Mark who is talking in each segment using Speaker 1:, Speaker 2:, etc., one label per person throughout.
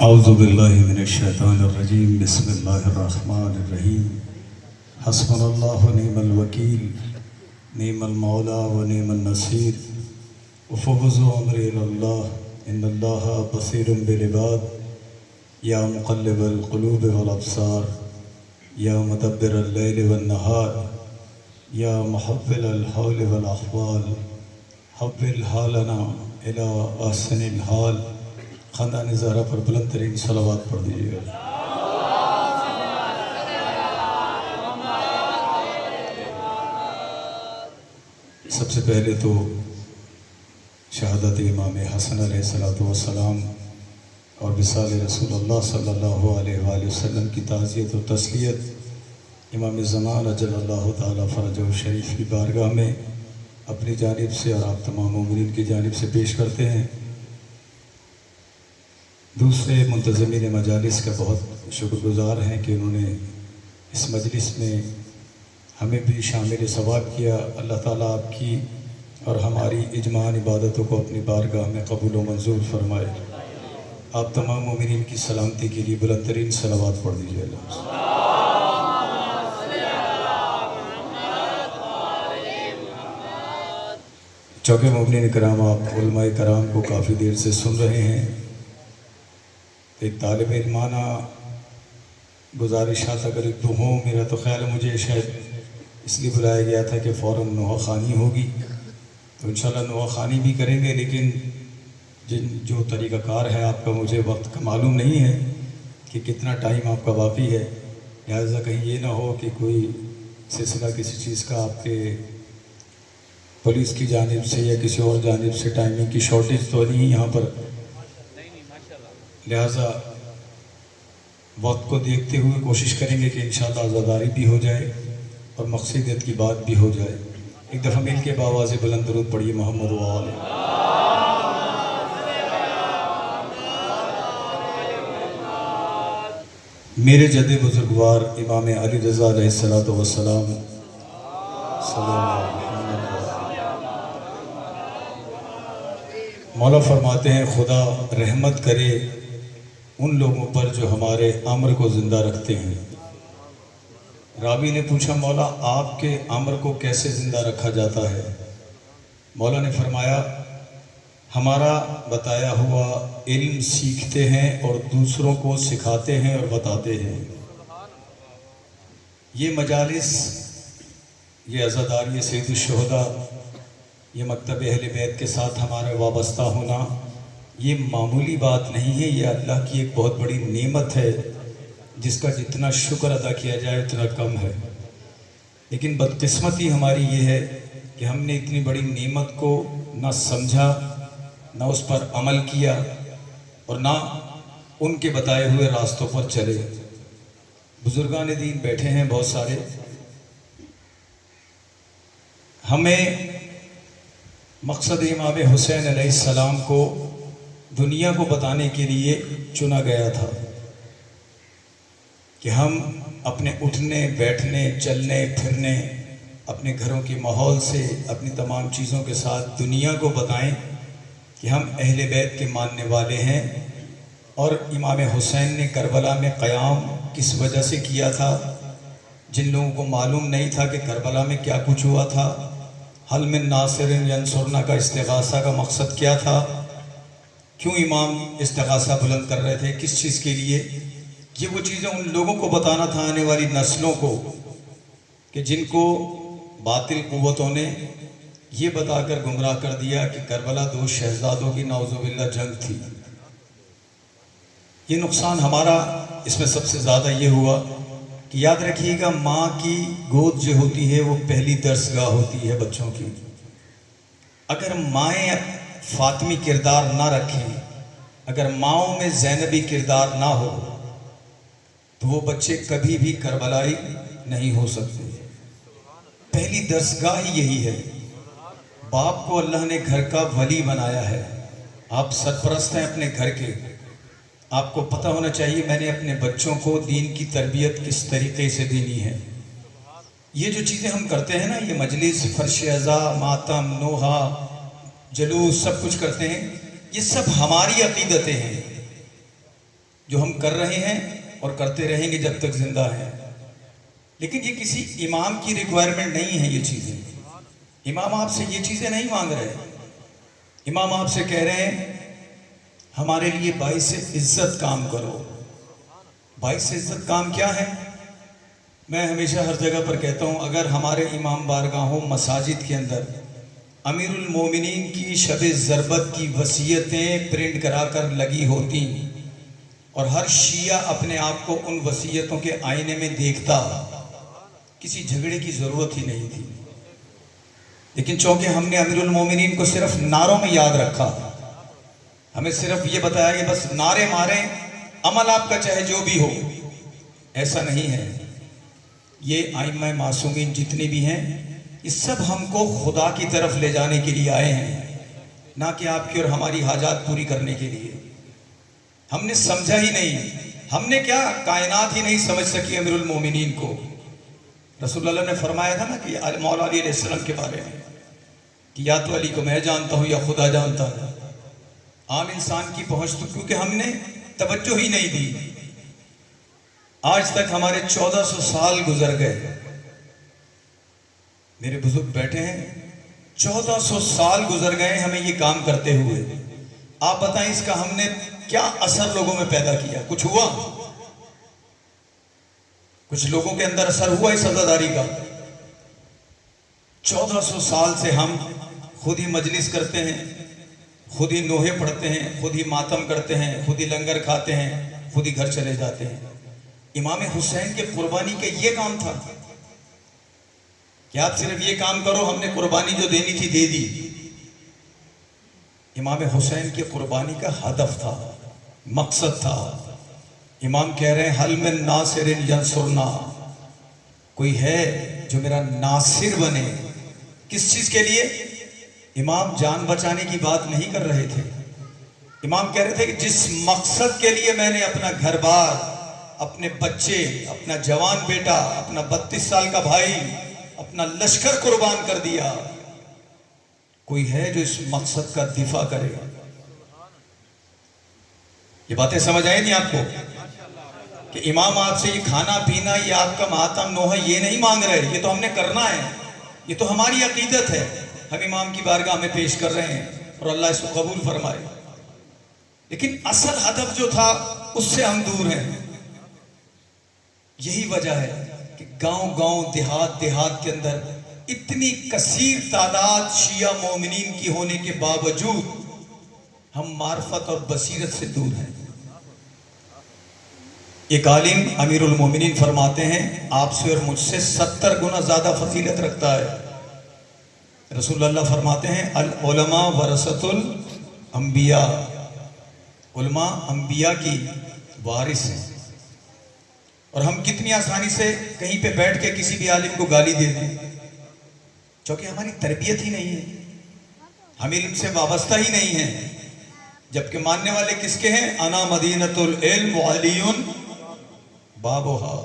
Speaker 1: اعوذ باللہ من الشیطان الرجیم بسم اللہ الرحمن الرحیم حسبنا اللہ ونعم الوکیل نعم المولا ونعم النصیر وفوضوا امری الی اللہ ان اللہ بصیر بالعباد یا مقلب القلوب والابصار یا مدبر اللیل والنہار یا محول الحول والاحوال حول حالنا الی احسن الحال۔ خاندان زہرا پر بلند ترین صلوات پڑھ دیجیے گا۔ سب سے پہلے تو شہادت امام حسن علیہ السلام اور وصال رسول اللہ صلی اللہ علیہ وآلہ وسلم کی تعزیت و تسلیت امام زمان اجل اللہ تعالیٰ فرجہ شریف کی بارگاہ میں اپنی جانب سے اور آپ تمام مومنین کی جانب سے پیش کرتے ہیں۔ دوسرے منتظمین مجالس کا بہت شکر گزار ہیں کہ انہوں نے اس مجلس میں ہمیں بھی شامل ثواب کیا۔ اللہ تعالیٰ آپ کی اور ہماری اجماعی عبادتوں کو اپنی بارگاہ میں قبول و منظور فرمائے۔ آپ تمام مومنین کی سلامتی کے لیے بلند ترین صلوات پڑھ دیجیے اللہ۔ چونکہ مومنین کرام آپ علماء کرام کو کافی دیر سے سن رہے ہیں، ایک طالب علمانہ گزارشات اگر ایک دو ہوں، میرا تو خیال ہے مجھے شاید اس لیے بلایا گیا تھا کہ فوراً نوحہ خوانی ہوگی تو انشاءاللہ نوحہ خوانی بھی کریں گے، لیکن جو طریقہ کار ہے آپ کا مجھے وقت کا معلوم نہیں ہے کہ کتنا ٹائم آپ کا باقی ہے، لہٰذا کہیں یہ نہ ہو کہ کوئی سلسلہ کسی چیز کا آپ کے پولیس کی جانب سے یا کسی اور جانب سے ٹائمنگ کی شارٹیج تو نہیں یہاں پر، لہٰذا وقت کو دیکھتے ہوئے کوشش کریں گے کہ انشاءاللہ عزاداری بھی ہو جائے اور مقصدیت کی بات بھی ہو جائے۔ ایک دفعہ مل کے بآواز بلند درود پڑھیے محمد و آل۔ میرے جد بزرگوار امام علی رضا علیہ السلام صلی اللہ علیہ وسلم مولا فرماتے ہیں خدا رحمت کرے ان لوگوں پر جو ہمارے امر کو زندہ رکھتے ہیں۔ راوی نے پوچھا مولا آپ کے امر کو کیسے زندہ رکھا جاتا ہے؟ مولا نے فرمایا ہمارا بتایا ہوا علم سیکھتے ہیں اور دوسروں کو سکھاتے ہیں اور بتاتے ہیں۔ یہ مجالس، یہ عزاداری سید الشہداء، یہ مکتب اہل بیت کے ساتھ ہمارا وابستہ ہونا یہ معمولی بات نہیں ہے، یہ اللہ کی ایک بہت بڑی نعمت ہے جس کا جتنا شکر ادا کیا جائے اتنا کم ہے۔ لیکن بدقسمتی ہماری یہ ہے کہ ہم نے اتنی بڑی نعمت کو نہ سمجھا، نہ اس پر عمل کیا اور نہ ان کے بتائے ہوئے راستوں پر چلے۔ بزرگان دین بیٹھے ہیں بہت سارے، ہمیں مقصد امام حسین علیہ السلام کو دنیا کو بتانے کے لیے چنا گیا تھا کہ ہم اپنے اٹھنے بیٹھنے چلنے پھرنے اپنے گھروں کے ماحول سے اپنی تمام چیزوں کے ساتھ دنیا کو بتائیں کہ ہم اہل بیت کے ماننے والے ہیں، اور امام حسین نے کربلا میں قیام کس وجہ سے کیا تھا۔ جن لوگوں کو معلوم نہیں تھا کہ کربلا میں کیا کچھ ہوا تھا، حل من ناصر ینصرنا کا استغاثہ کا مقصد کیا تھا، کیوں امام استغاثہ بلند کر رہے تھے، کس چیز کے لیے، یہ وہ چیزیں ان لوگوں کو بتانا تھا، آنے والی نسلوں کو، کہ جن کو باطل قوتوں نے یہ بتا کر گمراہ کر دیا کہ کربلا دو شہزادوں کی نعوذ باللہ جنگ تھی۔ یہ نقصان ہمارا اس میں سب سے زیادہ یہ ہوا کہ یاد رکھیے گا ماں کی گود جو ہوتی ہے وہ پہلی درسگاہ ہوتی ہے بچوں کی۔ اگر مائیں فاطمی کردار نہ رکھیں، اگر ماؤں میں زینبی کردار نہ ہو تو وہ بچے کبھی بھی کربلائی نہیں ہو سکتے۔ پہلی درسگاہ ہی یہی ہے۔ باپ کو اللہ نے گھر کا ولی بنایا ہے، آپ سرپرست ہیں اپنے گھر کے، آپ کو پتہ ہونا چاہیے میں نے اپنے بچوں کو دین کی تربیت کس طریقے سے دینی ہے۔ یہ جو چیزیں ہم کرتے ہیں نا، یہ مجلس، فرش عزا، ماتم، نوحہ، جلوس، سب کچھ کرتے ہیں، یہ سب ہماری عقیدتیں ہیں۔ جو ہم کر رہے ہیں اور کرتے رہیں گے جب تک زندہ ہیں. لیکن یہ کسی امام کی ریکوائرمنٹ نہیں ہے. یہ چیزیں امام آپ سے یہ چیزیں نہیں مانگ رہے. امام آپ سے کہہ رہے ہیں ہمارے لیے باعث عزت کام کرو. باعث عزت کام کیا ہے؟ میں ہمیشہ ہر جگہ پر کہتا ہوں، اگر ہمارے امام بارگاہوں مساجد کے اندر امیر المومنین کی شب ضربت کی وصیتیں پرنٹ کرا کر لگی ہوتی اور ہر شیعہ اپنے آپ کو ان وصیتوں کے آئینے میں دیکھتا، کسی جھگڑے کی ضرورت ہی نہیں تھی. لیکن چونکہ ہم نے امیر المومنین کو صرف نعروں میں یاد رکھا، ہمیں صرف یہ بتایا کہ بس نعرے ماریں، عمل آپ کا چاہے جو بھی ہو. ایسا نہیں ہے. یہ ائمہ معصومین جتنے بھی ہیں، یہ سب ہم کو خدا کی طرف لے جانے کے لیے آئے ہیں، نہ کہ آپ کی اور ہماری حاجات پوری کرنے کے لیے. ہم نے سمجھا ہی نہیں. ہم نے کیا کائنات ہی نہیں سمجھ سکی امیر المومنین کو. رسول اللہ نے فرمایا تھا نا کہ مولا علی علیہ السلام کے بارے میں کہ یا تو علی کو میں جانتا ہوں یا خدا جانتا ہے. عام انسان کی پہنچ تو کیونکہ ہم نے توجہ ہی نہیں دی. آج تک ہمارے 1400 سال گزر گئے. میرے بزرگ بیٹھے ہیں، 1400 سال گزر گئے ہمیں یہ کام کرتے ہوئے. آپ بتائیں اس کا ہم نے کیا اثر لوگوں میں پیدا کیا؟ کچھ ہوا؟ کچھ لوگوں کے اندر اثر ہوا اس عزاداری کا؟ 1400 سال سے ہم خود ہی مجلس کرتے ہیں، خود ہی نوحے پڑھتے ہیں، خود ہی ماتم کرتے ہیں، خود ہی لنگر کھاتے ہیں، خود ہی گھر چلے جاتے ہیں. امام حسین کے قربانی کا یہ کام تھا کہ آپ صرف یہ کام کرو، ہم نے قربانی جو دینی تھی دے دی. امام حسین کی قربانی کا ہدف تھا، مقصد تھا. امام کہہ رہے ہیں حل من ناصر ینصرنا، کوئی ہے جو میرا ناصر بنے. کس چیز کے لیے؟ امام جان بچانے کی بات نہیں کر رہے تھے. امام کہہ رہے تھے کہ جس مقصد کے لیے میں نے اپنا گھر بار، اپنے بچے، اپنا جوان بیٹا، اپنا 32 سال کا بھائی، اپنا لشکر قربان کر دیا، کوئی ہے جو اس مقصد کا دفاع کرے گا. یہ باتیں سمجھ آئی نہیں آپ کو؟ کہ امام آپ سے یہ کھانا پینا، یہ آپ کا ماتم نوحہ یہ نہیں مانگ رہے. یہ تو ہم نے کرنا ہے، یہ تو ہماری عقیدت ہے. ہم امام کی بارگاہ میں پیش کر رہے ہیں اور اللہ اس کو قبول فرمائے. لیکن اصل ہدف جو تھا اس سے ہم دور ہیں. یہی وجہ ہے کہ گاؤں گاؤں دیہات دیہات کے اندر اتنی کثیر تعداد شیعہ مومنین کی ہونے کے باوجود ہم معرفت اور بصیرت سے دور ہیں. ایک عالم امیر المومنین فرماتے ہیں آپ سے اور مجھ سے 70 گنا زیادہ فضیلت رکھتا ہے. رسول اللہ فرماتے ہیں العلماء ورثۃ الانبیاء، علماء انبیاء کی وارث ہیں. اور ہم کتنی آسانی سے کہیں پہ بیٹھ کے کسی بھی عالم کو گالی دے دیں، چونکہ ہماری تربیت ہی نہیں ہے، ہم علم سے وابستہ ہی نہیں ہیں. جبکہ ماننے والے کس کے ہیں؟ انا مدینۃ العلم وعلی بابھا،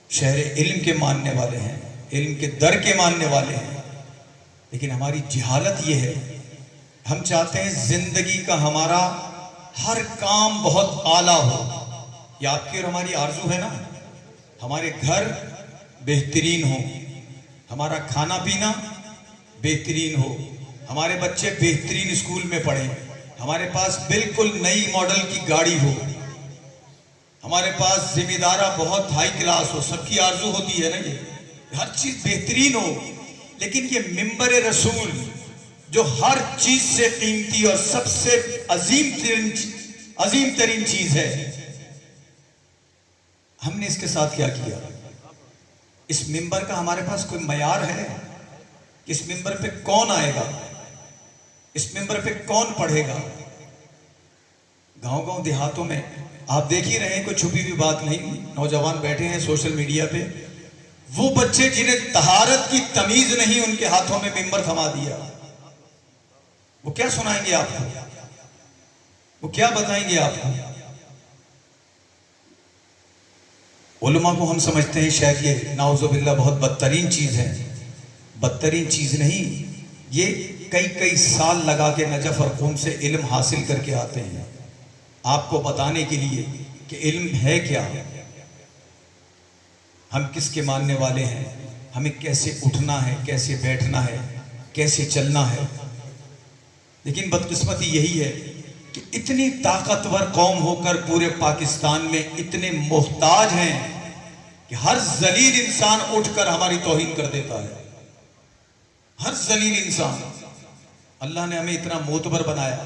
Speaker 1: شہر علم کے ماننے والے ہیں، علم کے در کے ماننے والے ہیں. لیکن ہماری جہالت یہ ہے، ہم چاہتے ہیں زندگی کا ہمارا ہر کام بہت اعلیٰ ہو. یہ آپ کی اور ہماری آرزو ہے نا، ہمارے گھر بہترین ہو، ہمارا کھانا پینا بہترین ہو، ہمارے بچے بہترین اسکول میں پڑھیں، ہمارے پاس بالکل نئی ماڈل کی گاڑی ہو، ہمارے پاس ذمہ دارہ بہت ہائی کلاس ہو. سب کی آرزو ہوتی ہے نا، یہ ہر چیز بہترین ہو. لیکن یہ منبر رسول جو ہر چیز سے قیمتی اور سب سے عظیم ترین چیز ہے، ہم نے اس کے ساتھ کیا کیا؟ اس منبر کا ہمارے پاس کوئی معیار ہے؟ اس منبر پہ کون آئے گا؟ اس منبر پہ کون پڑھے گا؟ گاؤں گاؤں دیہاتوں میں آپ دیکھ ہی رہے ہیں، کوئی چھپی ہوئی بات نہیں. نوجوان بیٹھے ہیں سوشل میڈیا پہ، وہ بچے جنہیں طہارت کی تمیز نہیں، ان کے ہاتھوں میں منبر تھما دیا. وہ کیا سنائیں گے آپ کو؟ وہ کیا بتائیں گے آپ کو؟ علماء کو ہم سمجھتے ہیں شاید یہ نعوذ باللہ بہت بدترین چیز ہے. بدترین چیز نہیں، یہ کئی سال لگا کے نجف اور قوم سے علم حاصل کر کے آتے ہیں. آپ کو بتانے کے لیے کہ علم ہے کیا، ہم کس کے ماننے والے ہیں، ہمیں کیسے اٹھنا ہے، کیسے بیٹھنا ہے، کیسے چلنا ہے۔ لیکن بدقسمتی یہی ہے کہ اتنی طاقتور قوم ہو کر پورے پاکستان میں اتنے محتاج ہیں کہ ہر ذلیل انسان اٹھ کر ہماری توہین کر دیتا ہے، ہر ذلیل انسان۔ اللہ نے ہمیں اتنا معتبر بنایا،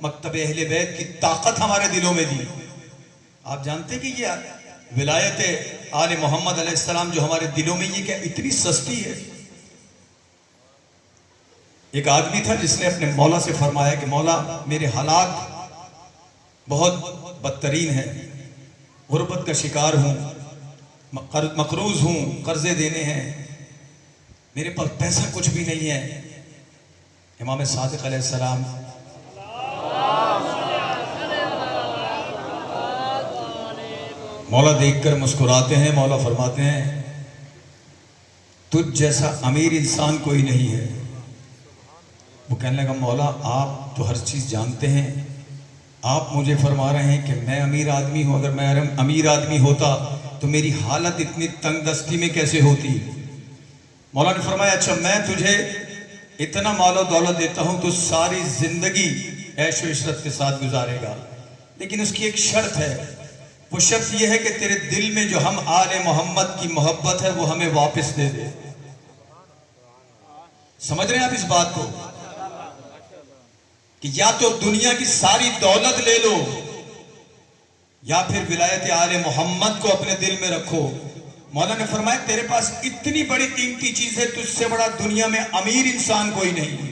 Speaker 1: مکتب اہل بیت کی طاقت ہمارے دلوں میں دی۔ آپ جانتے کہ یہ ولایت آل محمد علیہ السلام جو ہمارے دلوں میں، یہ کیا اتنی سستی ہے؟ ایک آدمی تھا جس نے اپنے مولا سے فرمایا کہ مولا میرے حالات بہت بدترین ہیں، غربت کا شکار ہوں، مقروض ہوں، قرضے دینے ہیں، میرے پاس پیسہ کچھ بھی نہیں ہے۔ امام صادق علیہ السلام مولا دیکھ کر مسکراتے ہیں، مولا فرماتے ہیں تجھ جیسا امیر انسان کوئی نہیں ہے۔ وہ کہنے لگا مولا آپ تو ہر چیز جانتے ہیں، آپ مجھے فرما رہے ہیں کہ میں امیر آدمی ہوں، اگر میں امیر آدمی ہوتا تو میری حالت اتنی تنگ دستی میں کیسے ہوتی؟ مولا نے فرمایا اچھا میں تجھے اتنا مال و دولت دیتا ہوں تو ساری زندگی عیش و عشرت کے ساتھ گزارے گا، لیکن اس کی ایک شرط ہے، وہ شرط یہ ہے کہ تیرے دل میں جو ہم آل محمد کی محبت ہے وہ ہمیں واپس دے دے۔ سمجھ رہے ہیں آپ اس بات کو کہ یا تو دنیا کی ساری دولت لے لو یا پھر ولایت آل محمد کو اپنے دل میں رکھو۔ مولا نے فرمایا تیرے پاس اتنی بڑی قیمتی چیز ہے، تجھ سے بڑا دنیا میں امیر انسان کوئی نہیں،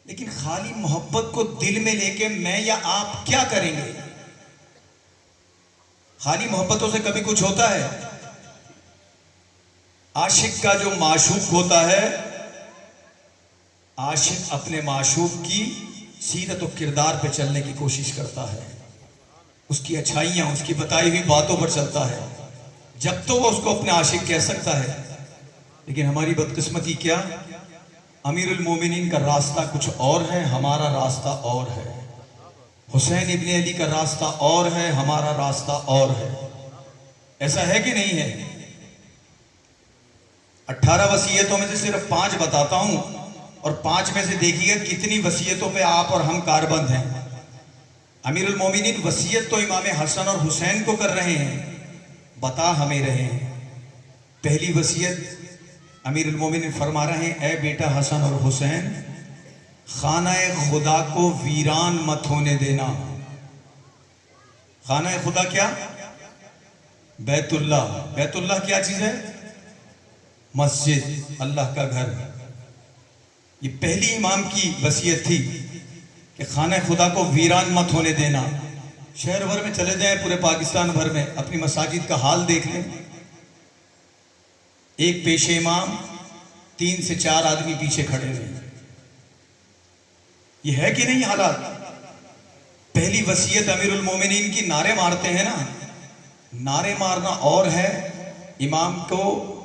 Speaker 1: لیکن خالی محبت کو دل میں لے کے میں یا آپ کیا کریں گے؟ خالی محبتوں سے کبھی کچھ ہوتا ہے؟ عاشق کا جو معشوق ہوتا ہے، عاشق اپنے معشوق کی سیرت و کردار پہ چلنے کی کوشش کرتا ہے، اس کی اچھائیاں، اس کی بتائی ہوئی باتوں پر چلتا ہے، جب تو وہ اس کو اپنے عاشق کہہ سکتا ہے۔ لیکن ہماری بدقسمتی کیا، امیر المومنین کا راستہ کچھ اور ہے، ہمارا راستہ اور ہے، حسین ابن علی کا راستہ اور ہے، ہمارا راستہ اور ہے۔ ایسا ہے کہ نہیں ہے؟ 18 وصیتوں میں سے صرف 5 بتاتا ہوں، اور 5 میں سے دیکھیے کتنی وصیتوں پہ آپ اور ہم کاربند ہیں۔ امیر المومنین وصیت تو امام حسن اور حسین کو کر رہے ہیں، بتا ہمیں رہے ہیں۔ پہلی وصیت امیر المومنین فرما رہے ہیں اے بیٹا حسن اور حسین، خانہ خدا کو ویران مت ہونے دینا۔ خانہ خدا کیا؟ بیت اللہ۔ بیت اللہ کیا چیز ہے؟ مسجد، اللہ کا گھر۔ یہ پہلی امام کی وصیت تھی کہ خانہ خدا کو ویران مت ہونے دینا۔ شہر بھر میں چلے جائیں، پورے پاکستان بھر میں اپنی مساجد کا حال دیکھ لیں، ایک پیش امام، 3 سے 4 آدمی پیچھے کھڑے ہوئے۔ یہ ہے کہ نہیں حالات؟ پہلی وصیت امیر المومنین کی نعرے مارتے ہیں نا، نعرے مارنا اور ہے،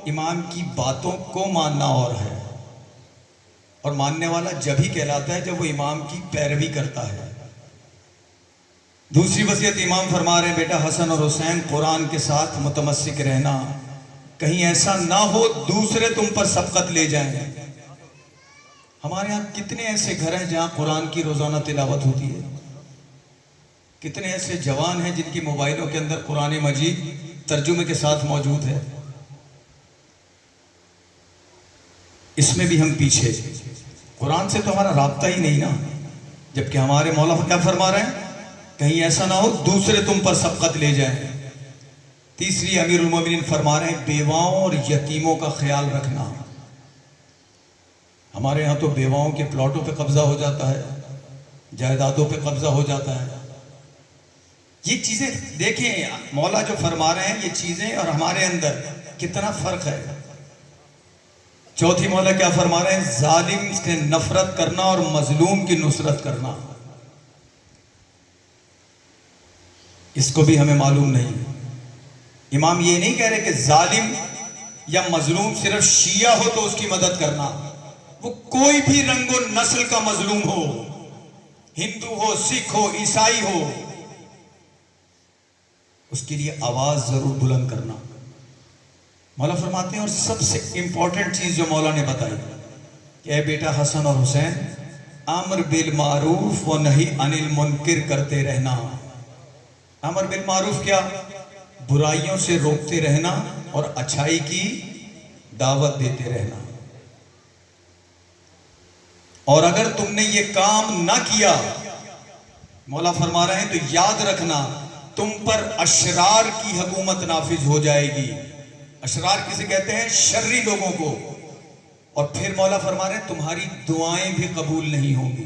Speaker 1: امام کی باتوں کو ماننا اور ہے، اور ماننے والا جب ہی کہلاتا ہے جب وہ امام کی پیروی کرتا ہے۔ دوسری وصیت امام فرما رہے ہیں بیٹا حسن اور حسین قرآن کے ساتھ متمسک رہنا، کہیں ایسا نہ ہو دوسرے تم پر سبقت لے جائیں۔ ہمارے ہاں کتنے ایسے گھر ہیں جہاں قرآن کی روزانہ تلاوت ہوتی ہے، کتنے ایسے جوان ہیں جن کی موبائلوں کے اندر قرآن مجید ترجمے کے ساتھ موجود ہے، اس میں بھی ہم پیچھے۔ قرآن سے تو ہمارا رابطہ ہی نہیں نا، جبکہ ہمارے مولا کیا فرما رہے ہیں؟ کہیں ایسا نہ ہو دوسرے تم پر سبقت لے جائیں۔ تیسری امیر المومنین فرما رہے ہیں بیواؤں اور یتیموں کا خیال رکھنا۔ ہمارے ہاں تو بیواؤں کے پلاٹوں پہ قبضہ ہو جاتا ہے، جائیدادوں پہ قبضہ ہو جاتا ہے۔ یہ چیزیں دیکھیں مولا جو فرما رہے ہیں، یہ چیزیں اور ہمارے اندر کتنا فرق ہے۔ چوتھی مولا کیا فرما رہے ہیں؟ ظالم سے نفرت کرنا اور مظلوم کی نصرت کرنا۔ اس کو بھی ہمیں معلوم نہیں۔ امام یہ نہیں کہہ رہے کہ ظالم یا مظلوم صرف شیعہ ہو تو اس کی مدد کرنا، وہ کوئی بھی رنگ و نسل کا مظلوم ہو، ہندو ہو، سکھ ہو، عیسائی ہو، اس کے لیے آواز ضرور بلند کرنا. مولا فرماتے ہیں اور سب سے امپورٹنٹ چیز جو مولا نے بتائی کہ اے بیٹا حسن اور حسین امر بالمعروف و نہی عن المنکر کرتے رہنا. امر بالمعروف کیا؟ برائیوں سے روکتے رہنا اور اچھائی کی دعوت دیتے رہنا. اور اگر تم نے یہ کام نہ کیا مولا فرما رہے ہیں تو یاد رکھنا تم پر اشرار کی حکومت نافذ ہو جائے گی. اشرار کسے کہتے ہیں؟ شرری لوگوں کو. اور پھر مولا فرما رہے ہیں تمہاری دعائیں بھی قبول نہیں ہوں گی.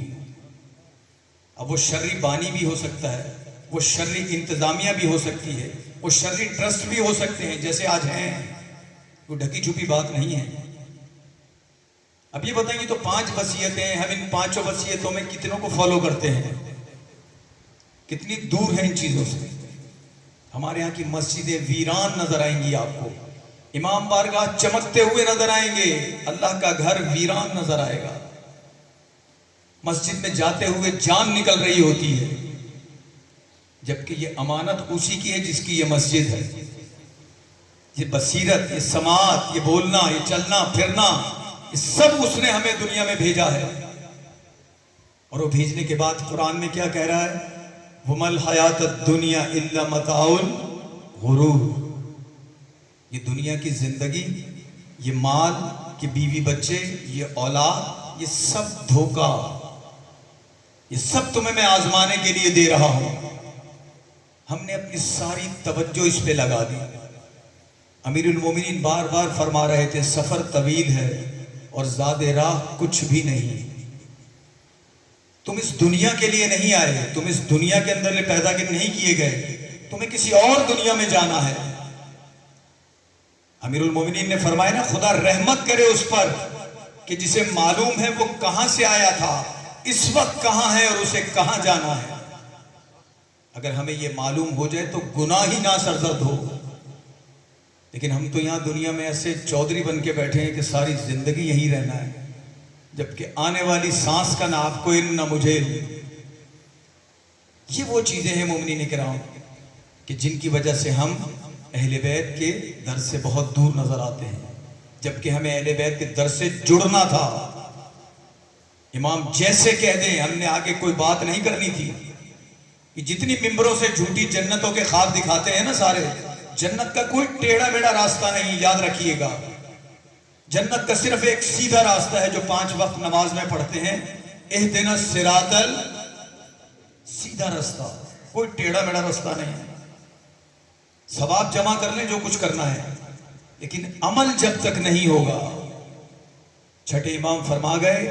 Speaker 1: اب وہ شرری بانی بھی ہو سکتا ہے, وہ شرری انتظامیہ بھی ہو سکتی ہے, وہ شرری ٹرسٹ بھی ہو سکتے ہیں جیسے آج ہیں. وہ ڈھکی چھپی بات نہیں ہے. اب یہ بتائیں گے تو 5 وصیتیں, ہم ان 5 وصیتوں میں کتنوں کو فالو کرتے ہیں؟ کتنی دور ہیں ان چیزوں سے؟ ہمارے ہاں کی مسجدیں ویران نظر آئیں گی آپ کو, امام بارگاہ چمکتے ہوئے نظر آئیں گے, اللہ کا گھر ویران نظر آئے گا. مسجد میں جاتے ہوئے جان نکل رہی ہوتی ہے, جبکہ یہ امانت اسی کی ہے جس کی یہ مسجد ہے. یہ بصیرت, یہ سماعت, یہ بولنا, یہ چلنا پھرنا, یہ سب اس نے ہمیں دنیا میں بھیجا ہے. اور وہ بھیجنے کے بعد قرآن میں کیا کہہ رہا ہے؟ وَمَا الْحَيَاةُ الدُّنْيَا إِلَّا مَتَاعُ الْغُرُورِ. یہ دنیا کی زندگی, یہ مال, یہ بیوی بچے, یہ اولاد, یہ سب دھوکہ, یہ سب تمہیں میں آزمانے کے لیے دے رہا ہوں. ہم نے اپنی ساری توجہ اس پہ لگا دی. امیر المومنین بار بار فرما رہے تھے سفر طویل ہے اور زاد راہ کچھ بھی نہیں. تم اس دنیا کے لیے نہیں آئے, تم اس دنیا کے اندر پیدا نہیں کیے گئے, تمہیں کسی اور دنیا میں جانا ہے. امیر المومنین نے فرمایا نا, خدا رحمت کرے اس پر کہ جسے معلوم ہے وہ کہاں سے آیا تھا, اس وقت کہاں ہے اور اسے کہاں جانا ہے. اگر ہمیں یہ معلوم ہو جائے تو گناہ ہی نہ سرزد ہو. لیکن ہم تو یہاں دنیا میں ایسے چودھری بن کے بیٹھے ہیں کہ ساری زندگی یہی رہنا ہے, جبکہ آنے والی سانس کا نہ آپ کو نہ مجھے. یہ وہ چیزیں ہیں مومنین کرام کہ جن کی وجہ سے ہم اہل بیت کے در سے بہت دور نظر آتے ہیں, جبکہ ہمیں اہل بیت کے در سے جڑنا تھا. امام جیسے کہہ دیں, ہم نے آگے کوئی بات نہیں کرنی تھی. کہ جتنی ممبروں سے جھوٹی جنتوں کے خواب دکھاتے ہیں نا سارے, جنت کا کوئی ٹیڑھا میڑھا راستہ نہیں, یاد رکھیے گا. جنت کا صرف ایک سیدھا راستہ ہے جو 5 وقت نماز میں پڑھتے ہیں, اہدنا الصراط سیدھا راستہ, کوئی ٹیڑھا میڑھا راستہ نہیں ہے. ثواب جمع کر لیں جو کچھ کرنا ہے, لیکن عمل جب تک نہیں ہوگا. چھٹے امام فرما گئے,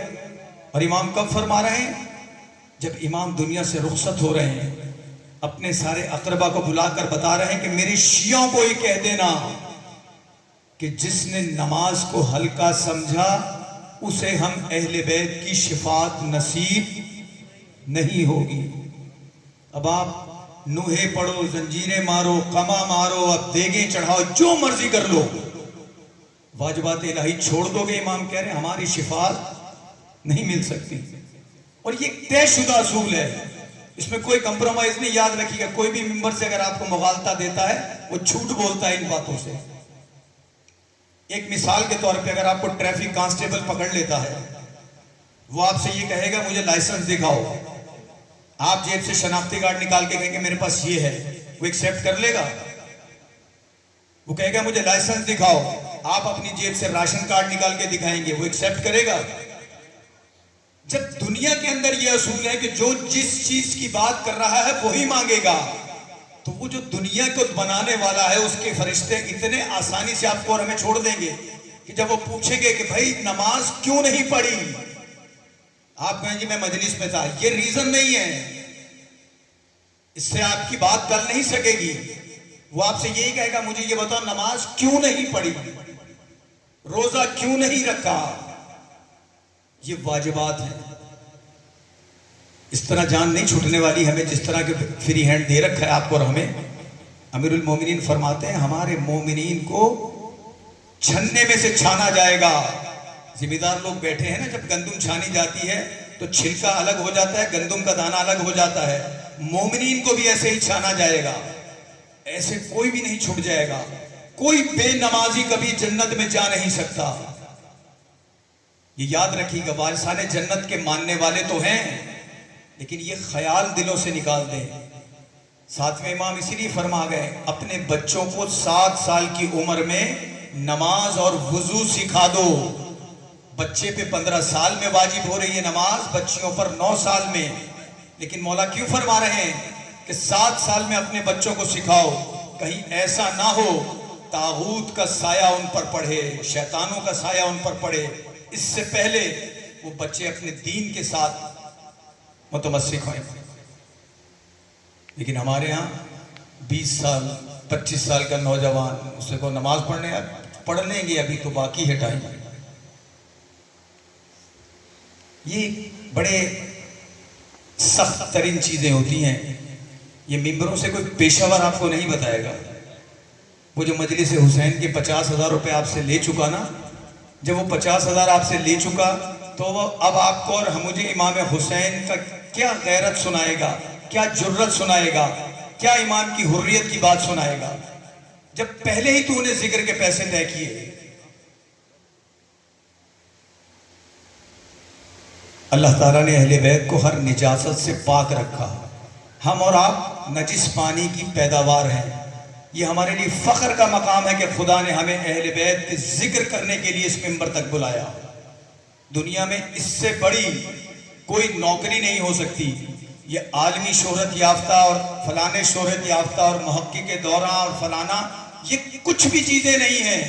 Speaker 1: اور امام کب فرما رہے ہیں؟ جب امام دنیا سے رخصت ہو رہے ہیں, اپنے سارے اقربا کو بلا کر بتا رہے ہیں کہ میری شیعوں کو یہ کہہ دینا کہ جس نے نماز کو ہلکا سمجھا اسے ہم اہل بیت کی شفاعت نصیب نہیں ہوگی. اب آپ نوحے پڑھو, زنجیریں مارو, قمع مارو, اب دیگیں چڑھاؤ, جو مرضی کر لو, واجبات الہی چھوڑ دو گے. امام کہہ رہے ہیں ہماری شفاعت نہیں مل سکتی. اور یہ طے شدہ اصول ہے, اس میں کوئی کمپرومائز نہیں. یاد رکھیے گا, کوئی بھی ممبر سے اگر آپ کو مغالطہ دیتا ہے وہ جھوٹ بولتا ہے ان باتوں سے. ایک مثال کے طور پہ اگر آپ کو ٹریفک کانسٹیبل پکڑ لیتا ہے, وہ آپ سے یہ کہے گا مجھے لائسنس دکھاؤ, آپ جیب سے شناختی کارڈ نکال کے کہیں گے میرے پاس یہ ہے, وہ ایکسیپٹ کر لے گا؟ وہ کہے گا مجھے لائسنس دکھاؤ, آپ اپنی جیب سے راشن کارڈ نکال کے دکھائیں گے, وہ ایکسیپٹ کرے گا؟ جب دنیا کے اندر یہ اصول ہے کہ جو جس چیز کی بات کر رہا ہے وہی مانگے گا, تو وہ جو دنیا کو بنانے والا ہے اس کے فرشتے اتنے آسانی سے آپ کو اور ہمیں چھوڑ دیں گے کہ جب وہ پوچھیں گے کہ بھائی نماز کیوں نہیں پڑھی, آپ کہیں جی میں مجلس میں تھا. یہ ریزن نہیں ہے, اس سے آپ کی بات کر نہیں سکے گی. وہ آپ سے یہی کہے گا مجھے یہ بتاؤ نماز کیوں نہیں پڑھی, روزہ کیوں نہیں رکھا. یہ واجبات ہیں. اس طرح جان نہیں چھوٹنے والی ہمیں جس طرح کے فری ہینڈ دے رکھا ہے آپ کو اور ہمیں. امیر المومنین فرماتے ہیں ہمارے مومنین کو چھننے میں سے چھانا جائے گا. ذمہ دار لوگ بیٹھے ہیں نا, جب گندم چھانی جاتی ہے تو چھلکا الگ ہو جاتا ہے, گندم کا دانہ الگ ہو جاتا ہے. مومنین کو بھی ایسے ہی چھانا جائے گا. ایسے کوئی بھی نہیں چھوٹ جائے گا. کوئی بے نمازی کبھی جنت میں جا نہیں سکتا. یہ یاد رکھیے گا، وارثان جنت کے ماننے والے تو ہیں، لیکن یہ خیال دلوں سے نکال دیں. ساتویں امام اسی لیے فرما گئے اپنے بچوں کو 7 سال کی عمر میں نماز اور وضو سکھا دو. بچے پہ 15 سال میں واجب ہو رہی ہے نماز، بچیوں پر 9 سال میں. لیکن مولا کیوں فرما رہے ہیں کہ 7 سال میں اپنے بچوں کو سکھاؤ؟ کہیں ایسا نہ ہو طاغوت کا سایہ ان پر پڑے، شیطانوں کا سایہ ان پر پڑے. اس سے پہلے وہ بچے اپنے دین کے ساتھ متمسک ہوئیں. لیکن ہمارے ہاں 20 سال 25 سال کا نوجوان اس سے کو نماز پڑھ لیں گے، ابھی تو باقی ہے ٹائم. یہ بڑے سخت ترین چیزیں ہوتی ہیں. یہ ممبروں سے کوئی پیشہ ور آپ کو نہیں بتائے گا. وہ جو مجلس حسین کے 50,000 روپے آپ سے لے چکا نا، جب وہ 50,000 آپ سے لے چکا تو وہ اب آپ کو اور مجھے امام حسین کا کیا غیرت سنائے گا، کیا جرت سنائے گا، کیا ایمان کی حریت کی بات سنائے گا، جب پہلے ہی تو انہیں ذکر کے پیسے طے کیے. اللہ تعالیٰ نے اہل بیت کو ہر نجاست سے پاک رکھا. ہم اور آپ نجس پانی کی پیداوار ہیں. یہ ہمارے لیے فخر کا مقام ہے کہ خدا نے ہمیں اہل بیت کے ذکر کرنے کے لیے اس ممبر تک بلایا. دنیا میں اس سے بڑی کوئی نوکری نہیں ہو سکتی. یہ عالمی شہرت یافتہ اور فلانے شہرت یافتہ اور محقق دورہ اور فلانا، یہ کچھ بھی چیزیں نہیں ہیں.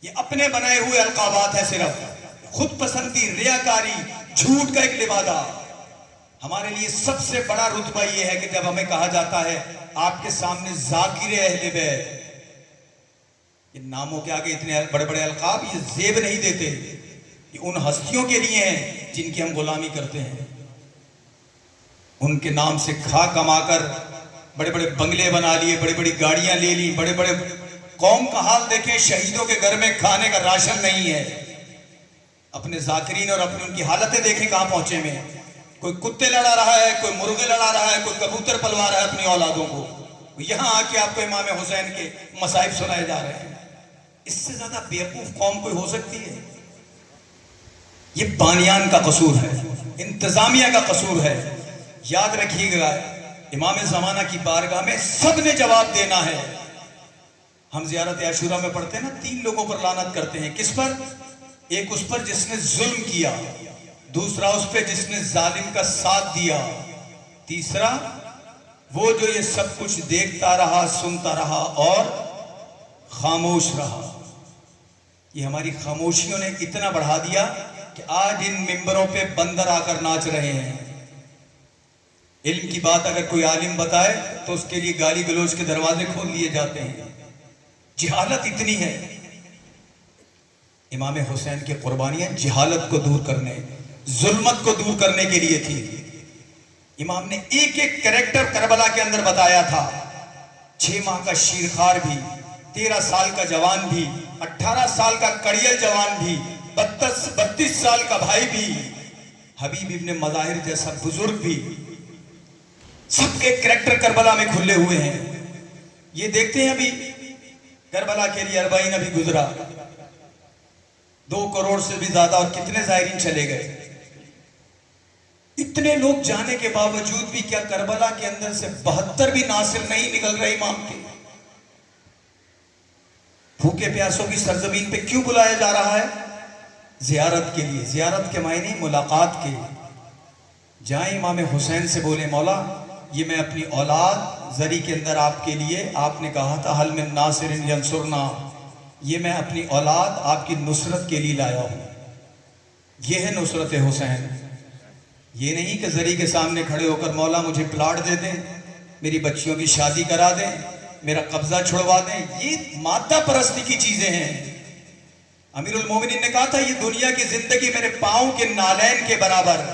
Speaker 1: یہ اپنے بنائے ہوئے القابات ہیں، صرف خود پسندی، ریاکاری، جھوٹ کا ایک لبادہ. ہمارے لیے سب سے بڑا رتبہ یہ ہے کہ جب ہمیں کہا جاتا ہے آپ کے سامنے ذاکر اہل بیت، یہ ناموں کے آگے اتنے بڑے بڑے القاب یہ زیب نہیں دیتے. یہ ان ہستیوں کے لیے ہیں جن کی ہم غلامی کرتے ہیں. ان کے نام سے کھا کما کر بڑے بڑے بنگلے بنا لیے، بڑی بڑی گاڑیاں لے لی، بڑے بڑے. قوم کا حال دیکھیں، شہیدوں کے گھر میں کھانے کا راشن نہیں ہے. اپنے ذاکرین اور اپنی ان کی حالتیں دیکھیں کہاں پہنچے میں. کوئی کتے لڑا رہا ہے، کوئی مرغے لڑا رہا ہے، کوئی کبوتر پلوا رہا ہے اپنی اولادوں کو. یہاں آ کے آپ کو امام حسین کے مصائب سنائے جا رہے ہیں. اس سے زیادہ بیوقوف قوم کوئی ہو سکتی ہے؟ یہ بانیان کا قصور ہے، انتظامیہ کا قصور ہے. یاد رکھیے گا امام زمانہ کی بارگاہ میں سب نے جواب دینا ہے. ہم زیارت عاشورہ میں پڑھتے ہیں نا، 3 لوگوں پر لعنت کرتے ہیں. کس پر؟ ایک اس پر جس نے ظلم کیا، دوسرا اس پہ جس نے ظالم کا ساتھ دیا، تیسرا وہ جو یہ سب کچھ دیکھتا رہا، سنتا رہا اور خاموش رہا. یہ ہماری خاموشیوں نے اتنا بڑھا دیا کہ آج ان ممبروں پہ بندر آ کر ناچ رہے ہیں. علم کی بات اگر کوئی عالم بتائے تو اس کے لیے گالی گلوچ کے دروازے کھول دیے جاتے ہیں. جہالت اتنی ہے. امام حسین کی قربانیاں جہالت کو دور کرنے، ظلمت کو دور کرنے کے لیے تھی. امام نے ایک ایک کریکٹر کربلا کے اندر بتایا تھا. 6 ماہ کا شیرخوار بھی، 13 سال کا جوان بھی، 18 سال کا کڑیل جوان بھی، 32 سال کا بھائی بھی، حبیب ابن مظاہر جیسا بزرگ بھی، سب کے کریکٹر کربلا میں کھلے ہوئے ہیں. یہ دیکھتے ہیں ابھی کربلا کے لیے 40 ابھی گزرا، 2 کروڑ سے بھی زیادہ اور کتنے زائرین چلے گئے. اتنے لوگ جانے کے باوجود بھی کیا کربلا کے اندر سے 72 بھی ناصر نہیں نکل رہے امام کے؟ بھوکے پیاسوں کی سرزمین پہ کیوں بلایا جا رہا ہے؟ زیارت کے لیے. زیارت کے معنی ملاقات کے. جائیں امام حسین سے بولیں مولا یہ میں اپنی اولاد زری کے اندر آپ کے لیے، آپ نے کہا تھا حل من ناصر ینصرنا، یہ میں اپنی اولاد آپ کی نصرت کے لیے لایا ہوں. یہ ہے نصرت حسین. یہ نہیں کہ زری کے سامنے کھڑے ہو کر مولا مجھے پلاٹ دے دیں، میری بچیوں کی شادی کرا دیں، میرا قبضہ چھڑوا دیں. یہ مادہ پرستی کی چیزیں ہیں. امیر المومنین نے کہا تھا یہ دنیا کی زندگی میرے پاؤں کے نالین کے برابر،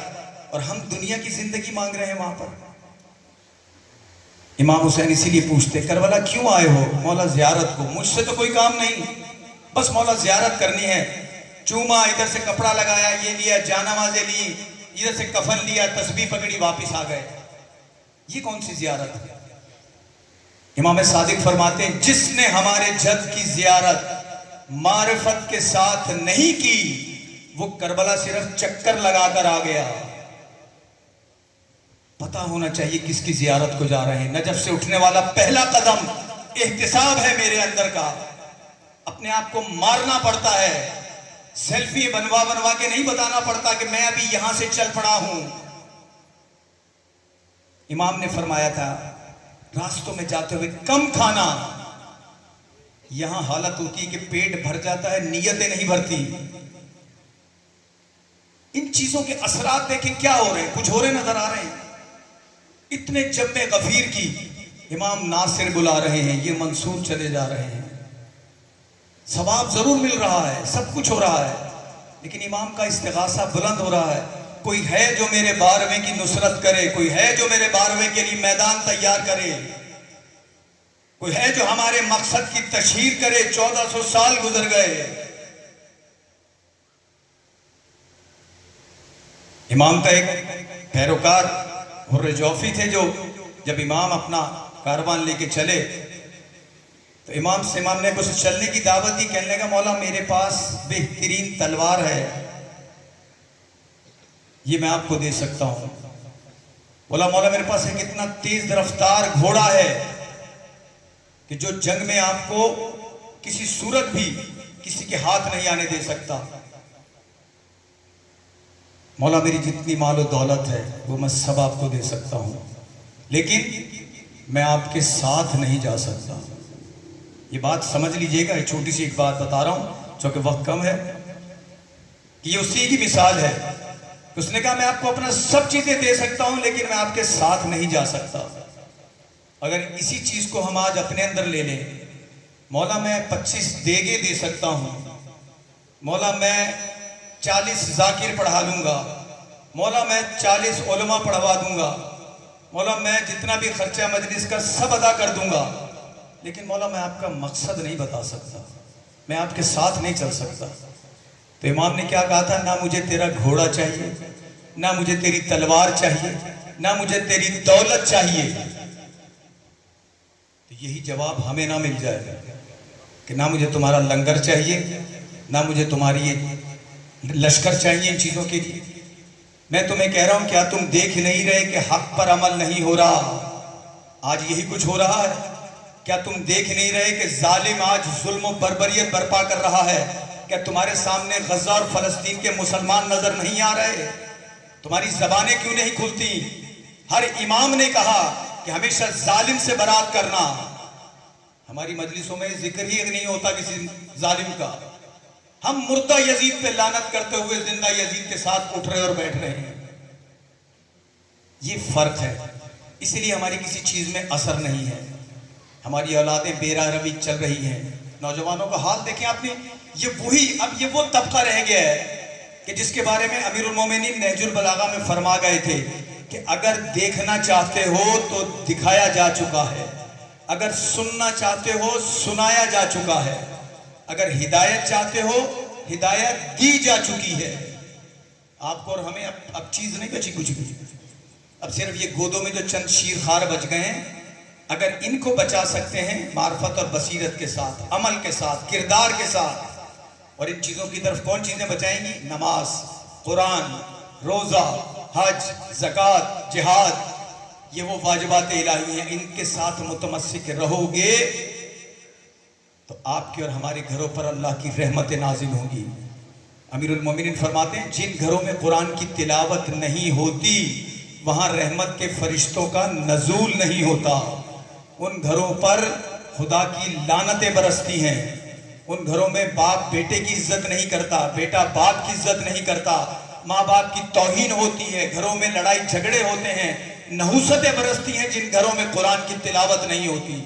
Speaker 1: اور ہم دنیا کی زندگی مانگ رہے ہیں وہاں پر. امام حسین اسی لیے پوچھتے کربلا کیوں آئے ہو؟ مولا زیارت کو. مجھ سے تو کوئی کام نہیں، بس مولا زیارت کرنی ہے. چوما، ادھر سے کپڑا لگایا، یہ لیا، جانمازیں لی، ادھر سے کفن لیا، تسبیح پکڑی، واپس آ گئے. یہ کون سی زیارت ہے؟ امام صادق فرماتے ہیں جس نے ہمارے جد کی زیارت معرفت کے ساتھ نہیں کی وہ کربلا صرف چکر لگا کر آ گیا۔ پتہ ہونا چاہیے کس کی زیارت کو جا رہے ہیں۔ نجف سے اٹھنے والا پہلا قدم احتساب ہے میرے اندر کا، اپنے آپ کو مارنا پڑتا ہے، سیلفی بنوا بنوا کے نہیں بتانا پڑتا کہ میں ابھی یہاں سے چل پڑا ہوں۔ امام نے فرمایا تھا راستوں میں جاتے ہوئے کم کھانا، یہاں حالت ہوتی ہے کہ پیٹ بھر جاتا ہے، نیتیں نہیں بھرتی۔ ان چیزوں کے اثرات دیکھیں کیا ہو رہے ہیں، کچھ ہو رہے نظر آ رہے ہیں۔ اتنے جم غفیر کی امام ناصر بلا رہے ہیں، یہ منصور چلے جا رہے ہیں، ثواب ضرور مل رہا ہے، سب کچھ ہو رہا ہے، لیکن امام کا استغاثہ بلند ہو رہا ہے۔ کوئی ہے جو میرے 12ویں کی نصرت کرے، کوئی ہے جو میرے 12ویں کے لیے میدان تیار کرے، کوئی ہے جو ہمارے مقصد کی تشہیر کرے۔ 1400 سال گزر گئے۔ امام کا ایک پیروکار حر جوفی تھے جو جب امام اپنا کاروان لے کے چلے تو امام نے کچھ چلنے کی دعوت دی، کہنے لگا مولا میرے پاس بہترین تلوار ہے، یہ میں آپ کو دے سکتا ہوں۔ بولا مولا میرے پاس ایک اتنا تیز رفتار گھوڑا ہے کہ جو جنگ میں آپ کو کسی صورت بھی کسی کے ہاتھ نہیں آنے دے سکتا۔ مولا میری جتنی مال و دولت ہے وہ میں سب آپ کو دے سکتا ہوں، لیکن میں آپ کے ساتھ نہیں جا سکتا۔ یہ بات سمجھ لیجئے گا، ایک چھوٹی سی ایک بات بتا رہا ہوں چونکہ وقت کم ہے، کہ یہ اسی کی مثال ہے۔ اس نے کہا میں آپ کو اپنا سب چیزیں دے سکتا ہوں لیکن میں آپ کے ساتھ نہیں جا سکتا۔ اگر اسی چیز کو ہم آج اپنے اندر لے لیں، مولا میں 25 دیگے دے سکتا ہوں، مولا میں 40 ذاکر پڑھا لوں گا، مولا میں 40 علماء پڑھوا دوں گا، مولا میں جتنا بھی خرچہ مجلس کا سب ادا کر دوں گا، لیکن مولا میں آپ کا مقصد نہیں بتا سکتا، میں آپ کے ساتھ نہیں چل سکتا۔ تو امام نے کیا کہا تھا، نہ مجھے تیرا گھوڑا چاہیے، نہ مجھے تیری تلوار چاہیے، نہ مجھے تیری دولت چاہیے۔ تو یہی جواب ہمیں نہ مل جائے کہ نہ مجھے تمہارا لنگر چاہیے، نہ مجھے تمہاری لشکر چاہیے ان چیزوں کے لیے۔ میں تمہیں کہہ رہا ہوں کیا تم دیکھ نہیں رہے کہ حق پر عمل نہیں ہو رہا؟ آج یہی کچھ ہو رہا ہے۔ کیا تم دیکھ نہیں رہے کہ ظالم آج ظلم و بربریت برپا کر رہا ہے؟ کیا تمہارے سامنے غزہ اور فلسطین کے مسلمان نظر نہیں آ رہے؟ تمہاری زبانیں کیوں نہیں کھلتی؟ ہر امام نے کہا کہ ہمیشہ ظالم سے برات کرنا۔ ہماری مجلسوں میں ذکر ہی نہیں ہوتا کسی ظالم کا، ہم مردہ یزید پہ لعنت کرتے ہوئے زندہ یزید کے ساتھ اٹھ رہے اور بیٹھ رہے ہیں۔ یہ فرق ہے، اسی لیے ہماری کسی چیز میں اثر نہیں ہے، ہماری اولادیں بے راہ روی چل رہی ہیں۔ نوجوانوں کا حال دیکھیں آپ نے، یہ وہ طبقہ رہ گیا ہے کہ جس کے بارے میں امیر المومنین نہج البلاغہ میں فرما گئے تھے کہ اگر دیکھنا چاہتے ہو تو دکھایا جا چکا ہے، اگر سننا چاہتے ہو سنایا جا چکا ہے، اگر ہدایت چاہتے ہو ہدایت دی جا چکی ہے۔ آپ کو اور ہمیں اب چیز نہیں بچی کچھ بھی، اب صرف یہ گودوں میں جو چند شیر خار بچ گئے ہیں، اگر ان کو بچا سکتے ہیں معرفت اور بصیرت کے ساتھ، عمل کے ساتھ، کردار کے ساتھ، اور ان چیزوں کی طرف کون چیزیں بچائیں گی؟ نماز، قرآن، روزہ، حج، زکوٰۃ، جہاد، یہ وہ واجبات الہی ہیں، ان کے ساتھ متمسک رہو گے تو آپ کے اور ہمارے گھروں پر اللہ کی رحمت نازل ہوں گی۔ امیر المومنین فرماتے ہیں جن گھروں میں قرآن کی تلاوت نہیں ہوتی وہاں رحمت کے فرشتوں کا نزول نہیں ہوتا، ان گھروں پر خدا کی لعنتیں برستی ہیں، ان گھروں میں باپ بیٹے کی عزت نہیں کرتا، بیٹا باپ کی عزت نہیں کرتا، ماں باپ کی توہین ہوتی ہے، گھروں میں لڑائی جھگڑے ہوتے ہیں، نحوستیں برستی ہیں جن گھروں میں قرآن کی تلاوت نہیں ہوتی۔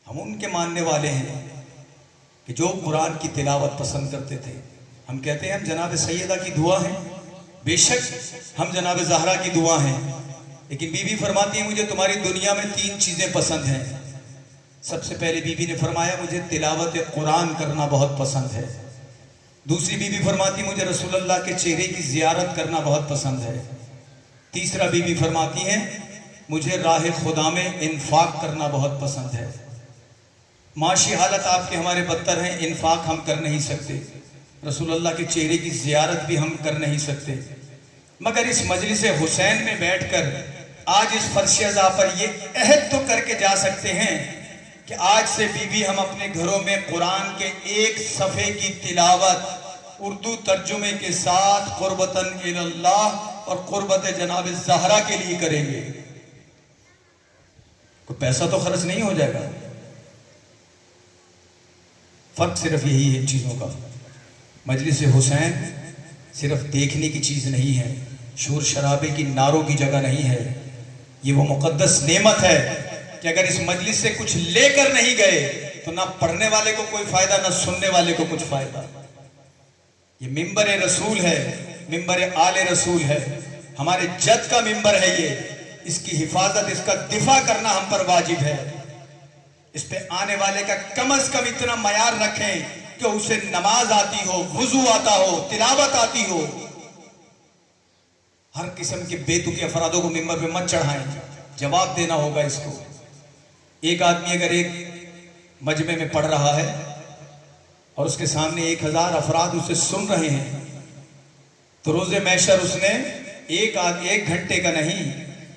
Speaker 1: ہم ان کے ماننے والے ہیں کہ جو قرآن کی تلاوت پسند کرتے تھے۔ ہم کہتے ہیں ہم جناب سیدہ کی دعا ہیں، بے شک ہم جناب زہرا کی دعا ہیں، لیکن بی بی فرماتی ہیں مجھے تمہاری دنیا میں 3 چیزیں پسند ہیں۔ سب سے پہلے بی بی نے فرمایا مجھے تلاوت قرآن کرنا بہت پسند ہے۔ دوسری بی بی فرماتی مجھے رسول اللہ کے چہرے کی زیارت کرنا بہت پسند ہے۔ تیسرا بی بی فرماتی ہیں مجھے راہ خدا میں انفاق کرنا بہت پسند ہے۔ معاشی حالت آپ کے ہمارے بدتر ہیں، انفاق ہم کر نہیں سکتے، رسول اللہ کے چہرے کی زیارت بھی ہم کر نہیں سکتے، مگر اس مجلس حسین میں بیٹھ کر آج اس فرش ازا پر یہ عہد تو کر کے جا سکتے ہیں کہ آج سے بھی ہم اپنے گھروں میں قرآن کے ایک صفحے کی تلاوت اردو ترجمے کے ساتھ قربتاً اللہ اور قربت جناب زہرا کے لیے کریں گے۔ کوئی پیسہ تو خرچ نہیں ہو جائے گا، فرق صرف یہی ہے چیزوں کا۔ مجلس حسین صرف دیکھنے کی چیز نہیں ہے، شور شرابے کی نعروں کی جگہ نہیں ہے، یہ وہ مقدس نعمت ہے کہ اگر اس مجلس سے کچھ لے کر نہیں گئے تو نہ پڑھنے والے کو کوئی فائدہ نہ سننے والے کو کچھ فائدہ۔ یہ ممبر رسول ہے، ممبر آل رسول ہے، ہمارے جد کا ممبر ہے، یہ اس کی حفاظت، اس کا دفاع کرنا ہم پر واجب ہے۔ اس پہ آنے والے کا کم از کم اتنا معیار رکھیں کہ اسے نماز آتی ہو، وضو آتا ہو، تلاوت آتی ہو۔ ہر قسم کے بے تکی افرادوں کو ممبر پہ مت چڑھائیں، جواب دینا ہوگا اس کو۔ ایک آدمی اگر ایک مجمع میں پڑھ رہا ہے اور اس کے سامنے 1000 افراد اسے سن رہے ہیں تو روز محشر اس نے ایک گھنٹے کا نہیں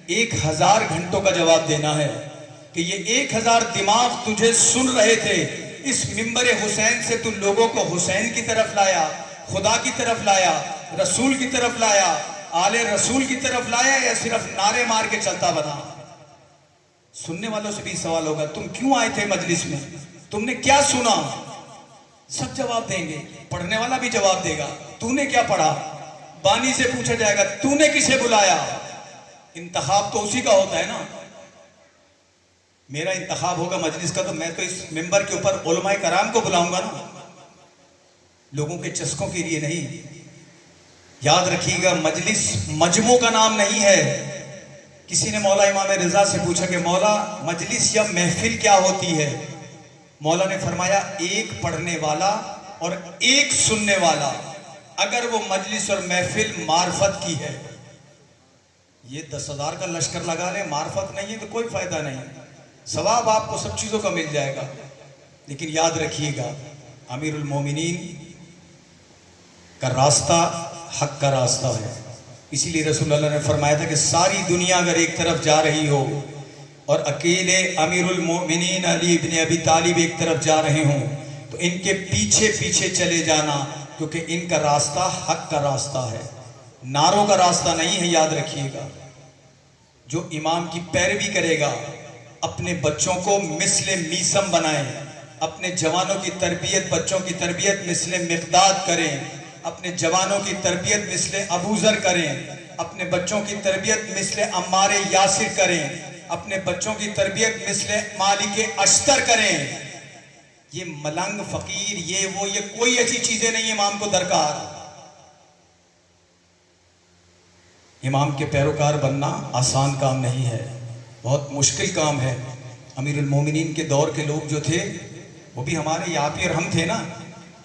Speaker 1: 1000 گھنٹوں کا جواب دینا ہے کہ یہ 1000 دماغ تجھے سن رہے تھے، اس ممبر حسین سے تو لوگوں کو حسین کی طرف لایا، خدا کی طرف لایا، رسول کی طرف لایا، آل رسول کی طرف لایا، یا صرف نعرے مار کے چلتا بنا؟ سننے والوں سے بھی سوال ہوگا، تم کیوں آئے تھے مجلس میں، تم نے کیا سنا؟ سب جواب دیں گے، پڑھنے والا بھی جواب دے گا، تو نے کیا پڑھا؟ بانی سے پوچھا جائے گا، تو نے کسے بلایا؟ انتخاب تو اسی کا ہوتا ہے نا۔ میرا انتخاب ہوگا مجلس کا تو میں تو اس ممبر کے اوپر علماء کرام کو بلاؤں گا نا، لوگوں کے چسکوں کے لیے نہیں۔ یاد رکھیے گا، مجلس مجموع کا نام نہیں ہے۔ کسی نے مولا امام رضا سے پوچھا کہ مولا مجلس یا محفل کیا ہوتی ہے؟ مولا نے فرمایا ایک پڑھنے والا اور ایک سننے والا، اگر وہ مجلس اور محفل معرفت کی ہے، یہ 10,000 کا لشکر لگا لے، معرفت نہیں ہے تو کوئی فائدہ نہیں، ثواب آپ کو سب چیزوں کا مل جائے گا، لیکن یاد رکھیے گا امیر المومنین کا راستہ حق کا راستہ ہے۔ اسی لیے رسول اللہ نے فرمایا تھا کہ ساری دنیا اگر ایک طرف جا رہی ہو اور اکیلے امیر المومنین علی ابن ابی طالب ایک طرف جا رہے ہوں تو ان کے پیچھے پیچھے چلے جانا، کیونکہ ان کا راستہ حق کا راستہ ہے، نعروں کا راستہ نہیں ہے۔ یاد رکھیے گا، جو امام کی پیروی کرے گا اپنے بچوں کو مثل میسم بنائیں، اپنے جوانوں کی تربیت، بچوں کی تربیت مثل مقداد کریں، اپنے جوانوں کی تربیت مثل ابو ذر کریں، اپنے بچوں کی تربیت مثل عمار یاسر کریں، اپنے بچوں کی تربیت مثل مالک اشتر کریں۔ یہ ملنگ فقیر یہ کوئی ایسی چیزیں نہیں امام کو درکار۔ امام کے پیروکار بننا آسان کام نہیں ہے، بہت مشکل کام ہے۔ امیر المومنین کے دور کے لوگ جو تھے وہ بھی ہمارے آپ ہی اور ہم تھے نا،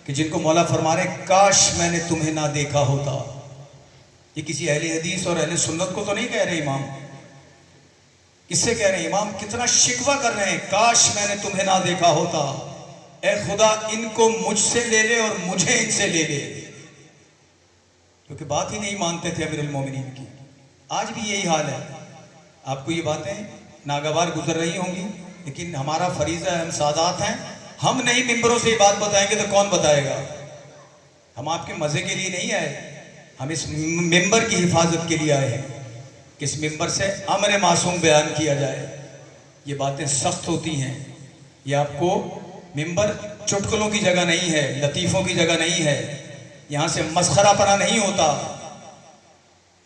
Speaker 1: کہ جن کو مولا فرما رہے کاش میں نے تمہیں نہ دیکھا ہوتا۔ یہ کسی اہل حدیث اور اہل سنت کو تو نہیں کہہ رہے امام، کس سے کہہ رہے ہیں؟ امام کتنا شکوہ کر رہے ہیں، کاش میں نے تمہیں نہ دیکھا ہوتا، اے خدا ان کو مجھ سے لے لے اور مجھے ان سے لے لے، کیونکہ بات ہی نہیں مانتے تھے امیر المومنین کی۔ آج بھی یہی حال ہے، آپ کو یہ باتیں ناگوار گزر رہی ہوں گی، لیکن ہمارا فریضہ ہے، ہم سادات ہیں، ہم نہیں ممبروں سے یہ بات بتائیں گے تو کون بتائے گا؟ ہم آپ کے مزے کے لیے نہیں آئے، ہم اس ممبر کی حفاظت کے لیے آئے ہیں کہ اس ممبر سے امر معصوم بیان کیا جائے۔ یہ باتیں سخت ہوتی ہیں، یہ آپ کو ممبر چٹکلوں کی جگہ نہیں ہے، لطیفوں کی جگہ نہیں ہے، یہاں سے مسخرہ پنا نہیں ہوتا۔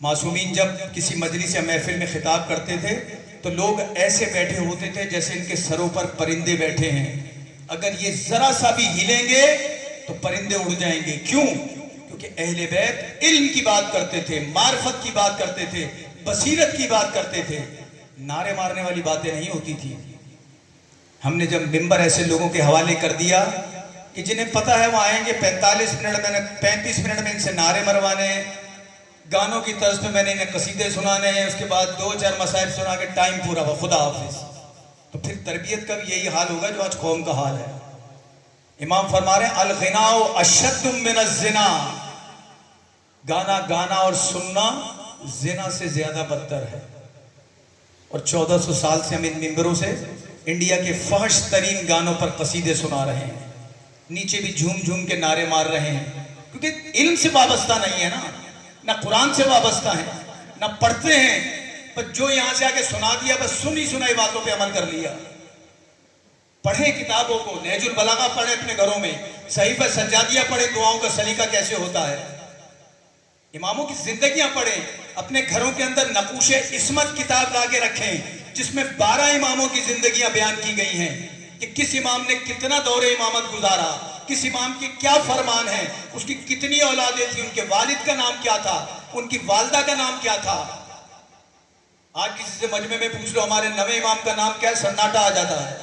Speaker 1: معصومین جب کسی مجلس یا محفل میں خطاب کرتے تھے تو لوگ ایسے بیٹھے ہوتے تھے جیسے ان کے سروں پر پرندے بیٹھے ہیں، اگر یہ ذرا سا بھی ہلیں گے تو پرندے اڑ جائیں گے۔ کیوں؟ کیونکہ اہل بیت علم کی بات کرتے تھے، معرفت کی بات کرتے تھے، بصیرت کی بات کرتے تھے، نعرے مارنے والی باتیں نہیں ہوتی تھی۔ ہم نے جب ممبر ایسے لوگوں کے حوالے کر دیا کہ جنہیں پتہ ہے وہ آئیں گے 35 منٹ میں ان سے نعرے مروانے، گانوں کی طرز پہ میں نے انہیں قصیدے سنانے ہیں، اس کے بعد 2-4 مصائب سنا کے ٹائم پورا ہوا، خدا حافظ. تو پھر تربیت کا بھی یہی حال ہوگا جو آج قوم کا حال ہے. امام فرما رہے ہیں الغناء اشد من الزنا، گانا گانا اور سننا زنا سے زیادہ بدتر ہے. اور 1400 سال سے ہم ان ممبروں سے انڈیا کے فحش ترین گانوں پر قصیدے سنا رہے ہیں، نیچے بھی جھوم جھوم کے نعرے مار رہے ہیں، کیونکہ علم سے وابستہ نہیں ہے نا، نہ قرآن سے وابستہ ہیں، نہ پڑھتے ہیں، بس جو یہاں سے آگے سنا دیا بس سنی سنائی باتوں پہ عمل کر لیا. پڑھیں کتابوں کو، نہج البلاغہ پڑھیں اپنے گھروں میں، صحیفہ سجادیہ پڑھیں، دعاؤں کا سلیقہ کیسے ہوتا ہے. اماموں کی زندگیاں پڑھیں، اپنے گھروں کے اندر نقوش عصمت کتاب لا کے رکھیں جس میں 12 اماموں کی زندگیاں بیان کی گئی ہیں کہ کس امام نے کتنا دور امامت گزارا، کس امام کی کیا فرمان ہے، اس کی کتنی اولادیں تھیں، ان کے والد کا نام کیا تھا، ان کی والدہ کا نام کیا تھا. آج کسی سے مجمع میں پوچھ لو ہمارے نوے امام کا نام کیا ہے، سناٹا آ جاتا ہے.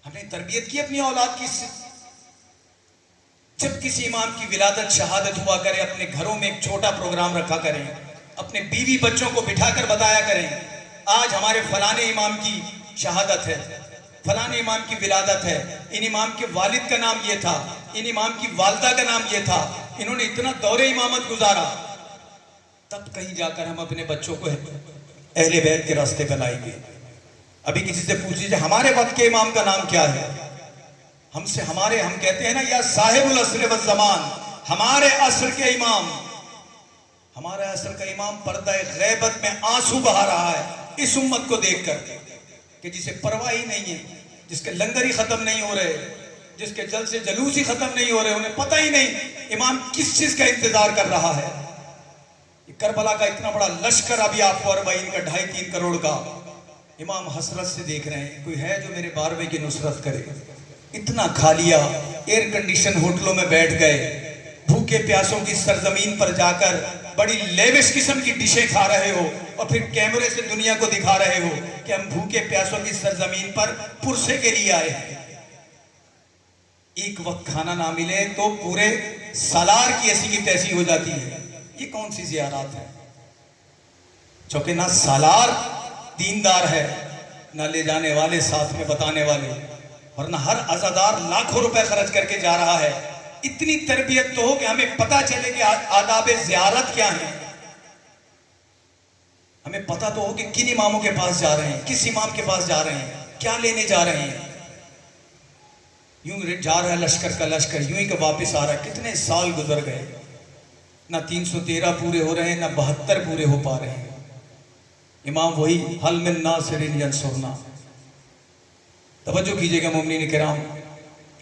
Speaker 1: ہم نے تربیت کی اپنی اولاد کی. جب کسی امام کی ولادت شہادت ہوا کرے اپنے گھروں میں ایک چھوٹا پروگرام رکھا کریں، اپنے بیوی بچوں کو بٹھا کر بتایا کریں آج ہمارے فلانے امام کی شہادت ہے، فلانے امام کی ولادت ہے، ان امام کے والد کا نام یہ تھا، ان امام کی والدہ کا نام یہ تھا، انہوں نے اتنا دور امامت گزارا. تب کہیں جا کر ہم اپنے بچوں کو اہل بیت کے راستے پہ لائیں گے. ابھی کسی سے پوچھ لیجیے ہمارے وقت کے امام کا نام کیا ہے، ہم کہتے ہیں نا یا صاحب العصر والزمان، ہمارے عصر کے امام. ہمارے عصر کا امام پردہ غیبت میں آنسو بہا رہا ہے اس امت کو دیکھ کر کہ جسے پرواہ ہی نہیں ہے، جس کے لنگر ہی ختم نہیں ہو رہے، جس کے جلسے جلوس ہی ختم نہیں ہو رہے، انہیں پتہ ہی نہیں امام کس چیز کا انتظار کر رہا ہے. کربلا کا اتنا بڑا لشکر ابھی آپ کو اربعین کا 2.5-3 کروڑ کا امام حسرت سے دیکھ رہے ہیں، کوئی ہے جو میرے 12ویں کی نصرت کرے. اتنا کھا لیا، ایئر کنڈیشن ہوٹلوں میں بیٹھ گئے، بھوکے پیاسوں کی سرزمین پر جا کر بڑی لیوش قسم کی ڈشیں کھا رہے ہو اور پھر کیمرے سے دنیا کو دکھا رہے ہو کہ ہم بھوکے پیاسوں کی سرزمین پر پرسے کے لیے آئے ہیں. ایک وقت کھانا نہ ملے تو پورے سالار کی ایسی کی تیسی ہو جاتی ہے. یہ کون سی زیارات ہے؟ چونکہ نہ سالار دیندار ہے، نہ لے جانے والے ساتھ میں بتانے والے، ورنہ ہر عزادار لاکھوں روپے خرچ کر کے جا رہا ہے. اتنی تربیت تو ہو کہ ہمیں پتہ چلے کہ آداب زیارت کیا ہیں، ہمیں پتہ تو ہو کہ کن اماموں کے پاس جا رہے ہیں، کس امام کے پاس جا رہے ہیں، کیا لینے جا رہے ہیں. یوں جا رہا ہے لشکر کا لشکر، یوں ہی کہ واپس آ رہا ہے. کتنے سال گزر گئے، نہ 313 پورے ہو رہے ہیں، نہ 72 پورے ہو پا رہے ہیں. امام وہی حل من ناصر ینصرنا. توجہ کیجئے گا مومنین کرام،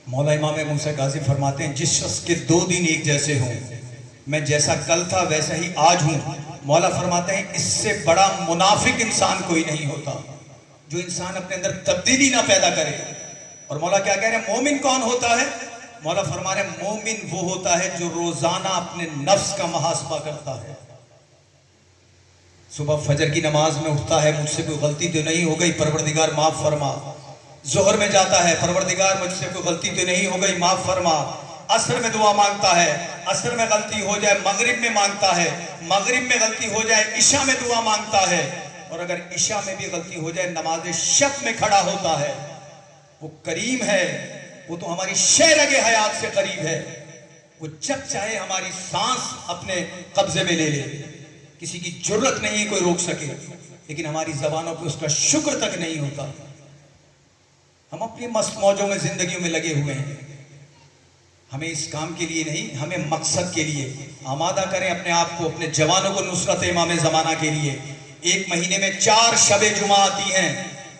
Speaker 1: مولا امام موسیٰ غازی فرماتے ہیں جس شخص کے 2 دن ایک جیسے ہوں، میں جیسا کل تھا ویسا ہی آج ہوں. مولا فرماتے ہیں اس سے بڑا منافق انسان کوئی نہیں ہوتا جو انسان اپنے اندر تبدیلی نہ پیدا کرے. اور مولا کیا کہہ رہے ہیں مومن کون ہوتا ہے؟ مولا فرما رہے ہیں مومن وہ ہوتا ہے جو روزانہ اپنے نفس کا محاسبہ کرتا ہے. صبح فجر کی نماز میں اٹھتا ہے، مجھ سے کوئی غلطی تو نہیں ہو گئی، پروردگار معاف فرما. ظہر میں جاتا ہے، پروردگار مجھ سے کوئی غلطی تو نہیں ہو گئی، معاف فرما. عصر میں دعا مانگتا ہے، عصر میں غلطی ہو جائے مغرب میں مانگتا ہے، مغرب میں غلطی ہو جائے عشاء میں دعا مانگتا ہے، اور اگر عشاء میں بھی غلطی ہو جائے نماز شب میں کھڑا ہوتا ہے. وہ کریم ہے، وہ تو ہماری شہرگ حیات سے قریب ہے. وہ جب چاہے ہماری سانس اپنے قبضے میں لے لے، کسی کی جرت نہیں کوئی روک سکے، لیکن ہماری زبانوں پہ اس کا شکر تک نہیں ہوتا. ہم اپنی مست موجوں میں زندگیوں میں لگے ہوئے ہیں. ہمیں اس کام کے لیے نہیں، ہمیں مقصد کے لیے آمادہ کریں اپنے آپ کو، اپنے جوانوں کو نصرت امام زمانہ کے لیے. 1 مہینے میں 4 شب جمعہ آتی ہیں.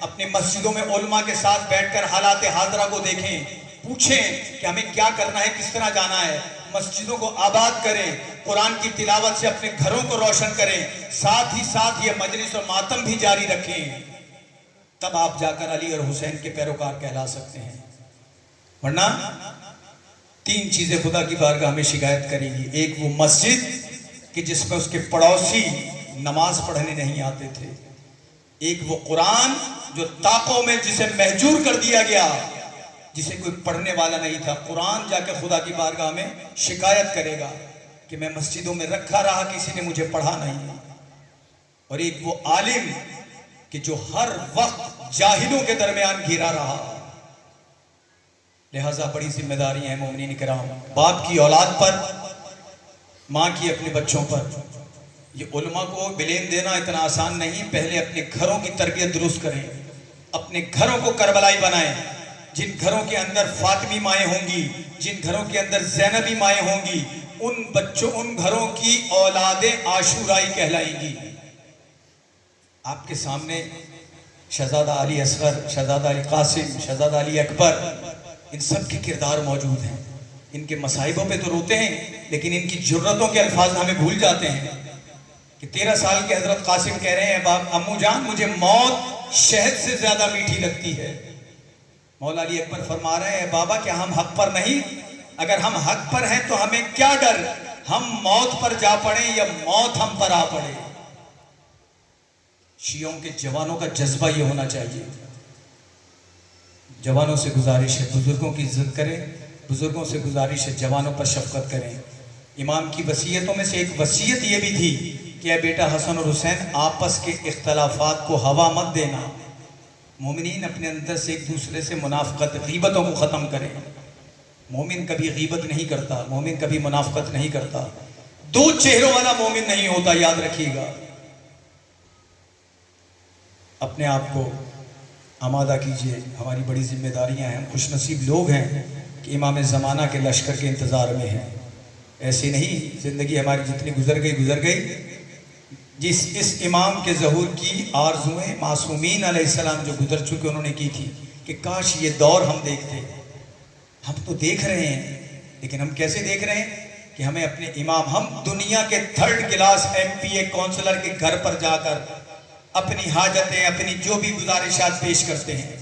Speaker 1: اپنی مسجدوں میں علماء کے ساتھ بیٹھ کر حالات حاضرہ کو دیکھیں، پوچھیں کہ ہمیں کیا کرنا ہے، کس طرح جانا ہے. مسجدوں کو آباد کریں، قرآن کی تلاوت سے اپنے گھروں کو روشن کریں، ساتھ ہی ساتھ یہ مجلس و ماتم بھی جاری رکھیں. تب آپ جا کر علی اور حسین کے پیروکار کہلا سکتے ہیں. ورنہ 3 چیزیں خدا کی بارگاہ میں شکایت کریں گی. ایک وہ مسجد کہ جس میں اس کے پڑوسی نماز پڑھنے نہیں آتے تھے. ایک وہ قرآن جو طاقوں میں جسے محجور کر دیا گیا، جسے کوئی پڑھنے والا نہیں تھا. قرآن جا کے خدا کی بارگاہ میں شکایت کرے گا کہ میں مسجدوں میں رکھا رہا، کسی نے مجھے پڑھا نہیں، اور ایک وہ عالم کہ جو ہر وقت جاہلوں کے درمیان گھرا رہا۔ لہٰذا بڑی ذمہ داری ہے مومنین کرام، باپ کی اولاد پر، ماں کی اپنے بچوں پر۔ یہ علماء کو بلیم دینا اتنا آسان نہیں، پہلے اپنے گھروں کی تربیت درست کریں، اپنے گھروں کو کربلائی بنائیں۔ جن گھروں کے اندر فاطمی مائیں ہوں گی، جن گھروں کے اندر زینبی مائیں ہوں گی، ان گھروں کی اولادیں عاشورائی کہلائیں گی۔ آپ کے سامنے شہزادہ علی اصغر، شہزادہ علی قاسم، شہزادہ علی اکبر، ان سب کے کردار موجود ہیں۔ ان کے مصائبوں پہ تو روتے ہیں، لیکن ان کی جرتوں کے الفاظ ہمیں بھول جاتے ہیں کہ 13 سال کے حضرت قاسم کہہ رہے ہیں امو جان مجھے موت شہد سے زیادہ میٹھی لگتی ہے۔ مولا علی اکبر فرما رہے ہیں بابا کیا ہم حق پر نہیں؟ اگر ہم حق پر ہیں تو ہمیں کیا ڈر، ہم موت پر جا پڑیں یا موت ہم پر آ پڑے۔ شیعوں کے جوانوں کا جذبہ یہ ہونا چاہیے۔ جوانوں سے گزارش ہے بزرگوں کی عزت کریں، بزرگوں سے گزارش ہے جوانوں پر شفقت کریں۔ امام کی وصیتوں میں سے ایک وصیت یہ بھی تھی کہ اے بیٹا حسن اور حسین آپس کے اختلافات کو ہوا مت دینا۔ مومنین اپنے اندر سے ایک دوسرے سے منافقت، غیبتوں کو ختم کریں۔ مومن کبھی غیبت نہیں کرتا، مومن کبھی منافقت نہیں کرتا، دو چہروں والا مومن نہیں ہوتا، یاد رکھیے گا۔ اپنے آپ کو آمادہ کیجئے، ہماری بڑی ذمہ داریاں ہیں، ہم خوش نصیب لوگ ہیں کہ امام زمانہ کے لشکر کے انتظار میں ہیں۔ ایسے نہیں زندگی ہماری جتنی گزر گئی، اس امام کے ظہور کی آرزویں معصومین علیہ السلام جو گزر چکے انہوں نے کی تھی کہ کاش یہ دور ہم دیکھتے۔ ہم تو دیکھ رہے ہیں، لیکن ہم کیسے دیکھ رہے ہیں کہ ہمیں اپنے امام، ہم دنیا کے 3rd کلاس MP کونسلر کے گھر پر جا کر اپنی حاجتیں، اپنی جو بھی گزارشات پیش کرتے ہیں۔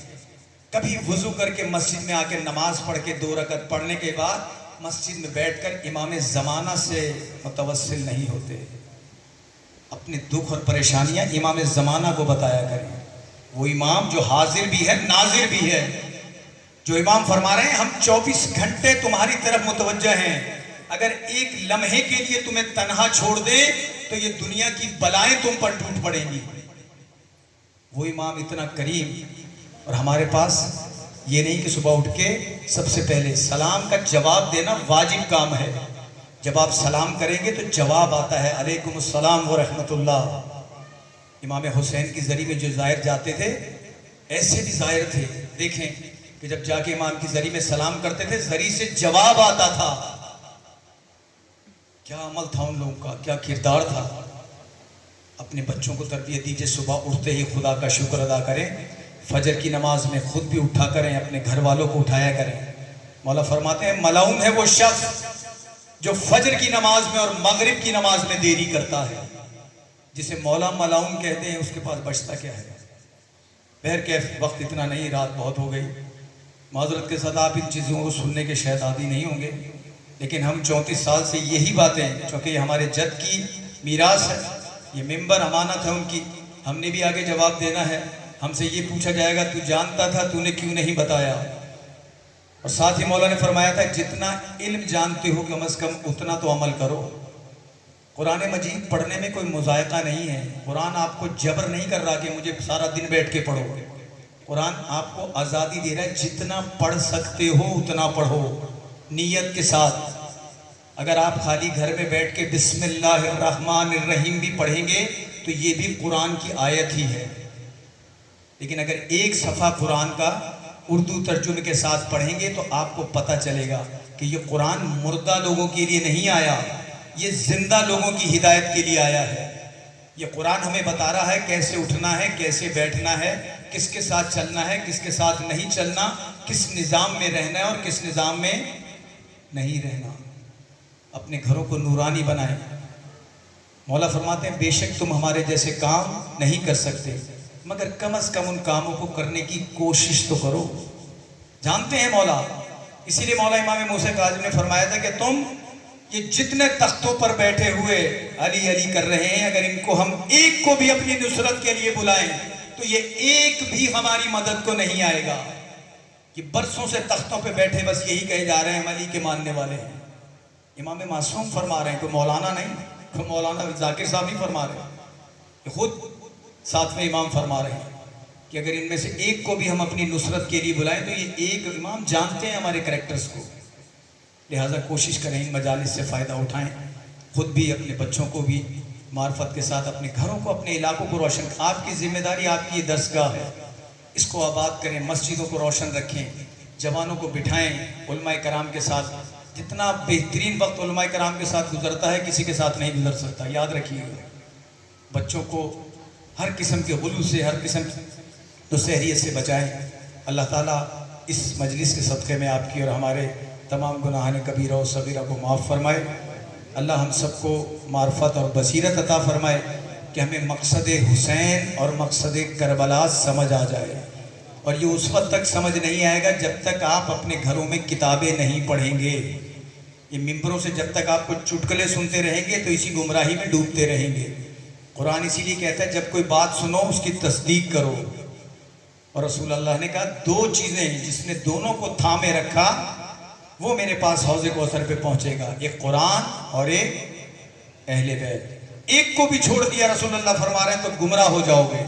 Speaker 1: کبھی وضو کر کے مسجد میں آ کے نماز پڑھ کے 2 رکعت پڑھنے کے بعد مسجد میں بیٹھ کر امام زمانہ سے متوسل نہیں ہوتے۔ اپنے دکھ اور پریشانیاں امام زمانہ کو بتایا کریں، وہ امام جو حاضر بھی ہے ناظر بھی ہے، جو امام فرما رہے ہیں ہم 24 گھنٹے تمہاری طرف متوجہ ہیں، اگر ایک لمحے کے لیے تمہیں تنہا چھوڑ دے تو یہ دنیا کی بلائیں تم پر ٹوٹ پڑیں گی۔ وہ امام اتنا کریم، اور ہمارے پاس یہ نہیں کہ صبح اٹھ کے سب سے پہلے سلام کا جواب دینا واجب کام ہے۔ جب آپ سلام کریں گے تو جواب آتا ہے علیکم السلام ورحمت اللہ۔ امام حسین کی زری میں جو زائر جاتے تھے ایسے بھی زائر تھے، دیکھیں کہ جب جا کے امام کی زری میں سلام کرتے تھے زری سے جواب آتا تھا۔ کیا عمل تھا ان لوگوں کا، کیا کردار تھا۔ اپنے بچوں کو تربیت دیجیے، صبح اٹھتے ہی خدا کا شکر ادا کریں، فجر کی نماز میں خود بھی اٹھا کریں، اپنے گھر والوں کو اٹھایا کریں۔ مولا فرماتے ہیں ملعون ہے وہ شخص جو فجر کی نماز میں اور مغرب کی نماز میں دیری کرتا ہے۔ جسے مولا ملعون کہتے ہیں اس کے پاس بچتا کیا ہے۔ بہرکیف وقت اتنا نہیں، رات بہت ہو گئی، معذرت کے ساتھ آپ ان چیزوں کو سننے کے شاید عادی نہیں ہوں گے، لیکن ہم 34 سال سے یہی باتیں، چونکہ یہ ہمارے جد کی میراث ہے، یہ ممبر امانت ہے ان کی، ہم نے بھی آگے جواب دینا ہے۔ ہم سے یہ پوچھا جائے گا تو جانتا تھا تو نے کیوں نہیں بتایا، اور ساتھ ہی مولا نے فرمایا تھا جتنا علم جانتے ہو کم از کم اتنا تو عمل کرو۔ قرآن مجید پڑھنے میں کوئی مذائقہ نہیں ہے، قرآن آپ کو جبر نہیں کر رہا کہ مجھے سارا دن بیٹھ کے پڑھو، قرآن آپ کو آزادی دے رہا ہے جتنا پڑھ سکتے ہو اتنا پڑھو نیت کے ساتھ۔ اگر آپ خالی گھر میں بیٹھ کے بسم اللہ الرحمن الرحیم بھی پڑھیں گے تو یہ بھی قرآن کی آیت ہی ہے، لیکن اگر ایک صفحہ قرآن کا اردو ترجمے کے ساتھ پڑھیں گے تو آپ کو پتہ چلے گا کہ یہ قرآن مردہ لوگوں کے لیے نہیں آیا، یہ زندہ لوگوں کی ہدایت کے لیے آیا ہے۔ یہ قرآن ہمیں بتا رہا ہے کیسے اٹھنا ہے، کیسے بیٹھنا ہے، کس کے ساتھ چلنا ہے، کس کے ساتھ نہیں چلنا، کس نظام میں رہنا ہے اور کس نظام میں نہیں رہنا۔ اپنے گھروں کو نورانی بنائیں۔ مولا فرماتے ہیں بے شک تم ہمارے جیسے کام نہیں کر سکتے، مگر کم از کم ان کاموں کو کرنے کی کوشش تو کرو۔ جانتے ہیں مولا، اسی لیے مولا امام موسیٰ کاظم نے فرمایا تھا کہ تم یہ جتنے تختوں پر بیٹھے ہوئے علی علی کر رہے ہیں، اگر ان کو ہم ایک کو بھی اپنی نصرت کے لیے بلائیں تو یہ ایک بھی ہماری مدد کو نہیں آئے گا۔ یہ برسوں سے تختوں پہ بیٹھے بس یہی کہے جا رہے ہیں ہم علی کے ماننے والے ہیں، امام معصوم فرما رہے ہیں، کوئی مولانا نہیں، کوئی مولانا ذاکر صاحب نہیں فرما رہے ہیں، خود ساتویں امام فرما رہے ہیں کہ اگر ان میں سے ایک کو بھی ہم اپنی نصرت کے لیے بلائیں تو یہ ایک امام جانتے ہیں ہمارے کریکٹرز کو، لہٰذا کوشش کریں ان مجالس سے فائدہ اٹھائیں، خود بھی اپنے بچوں کو بھی معرفت کے ساتھ اپنے گھروں کو اپنے علاقوں کو روشن، آپ کی ذمہ داری، آپ کی یہ درسگاہ ہے، اس کو آباد کریں، مسجدوں کو روشن رکھیں، جوانوں کو بٹھائیں علماء کرام کے ساتھ، جتنا بہترین وقت علماء کرام کے ساتھ گزرتا ہے کسی کے ساتھ نہیں گزر سکتا، یاد رکھیے گا۔ بچوں کو ہر قسم کے غلو سے، ہر قسم تو سحریت سے بچائیں۔ اللہ تعالیٰ اس مجلس کے صدقے میں آپ کی اور ہمارے تمام گناہان کبیرہ و صغیرہ کو معاف فرمائے۔ اللہ ہم سب کو معرفت اور بصیرت عطا فرمائے کہ ہمیں مقصد حسین اور مقصد کربلا سمجھ آ جائے، اور یہ اس وقت تک سمجھ نہیں آئے گا جب تک آپ اپنے گھروں میں کتابیں نہیں پڑھیں گے۔ یہ ممبروں سے جب تک آپ کو چٹکلے سنتے رہیں گے تو اسی گمراہی میں ڈوبتے رہیں گے۔ قرآن اسی لیے کہتا ہے جب کوئی بات سنو اس کی تصدیق کرو، اور رسول اللہ نے کہا دو چیزیں جس نے دونوں کو تھامے رکھا وہ میرے پاس حوض کوثر پہ پہنچے گا، ایک قرآن اور ایک اہل بیت۔ ایک کو بھی چھوڑ دیا رسول اللہ فرما رہے ہیں تو گمراہ ہو جاؤ گے۔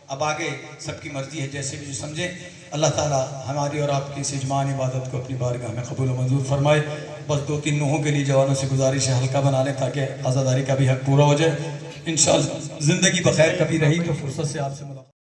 Speaker 1: اب آگے سب کی مرضی ہے، جیسے بھی جو سمجھیں۔ اللہ تعالیٰ ہماری اور آپ کی اس اجماعی عبادت کو اپنی بارگاہ میں قبول و منظور فرمائے۔ بس 2-3 نوحوں کے لیے جوانوں سے گزارش ہے ہلکا بنا لیں تاکہ عزاداری کا بھی حق پورا ہو جائے۔ انشاءاللہ زندگی بخیر کبھی رہی تو فرصت سے آپ سے ملاقات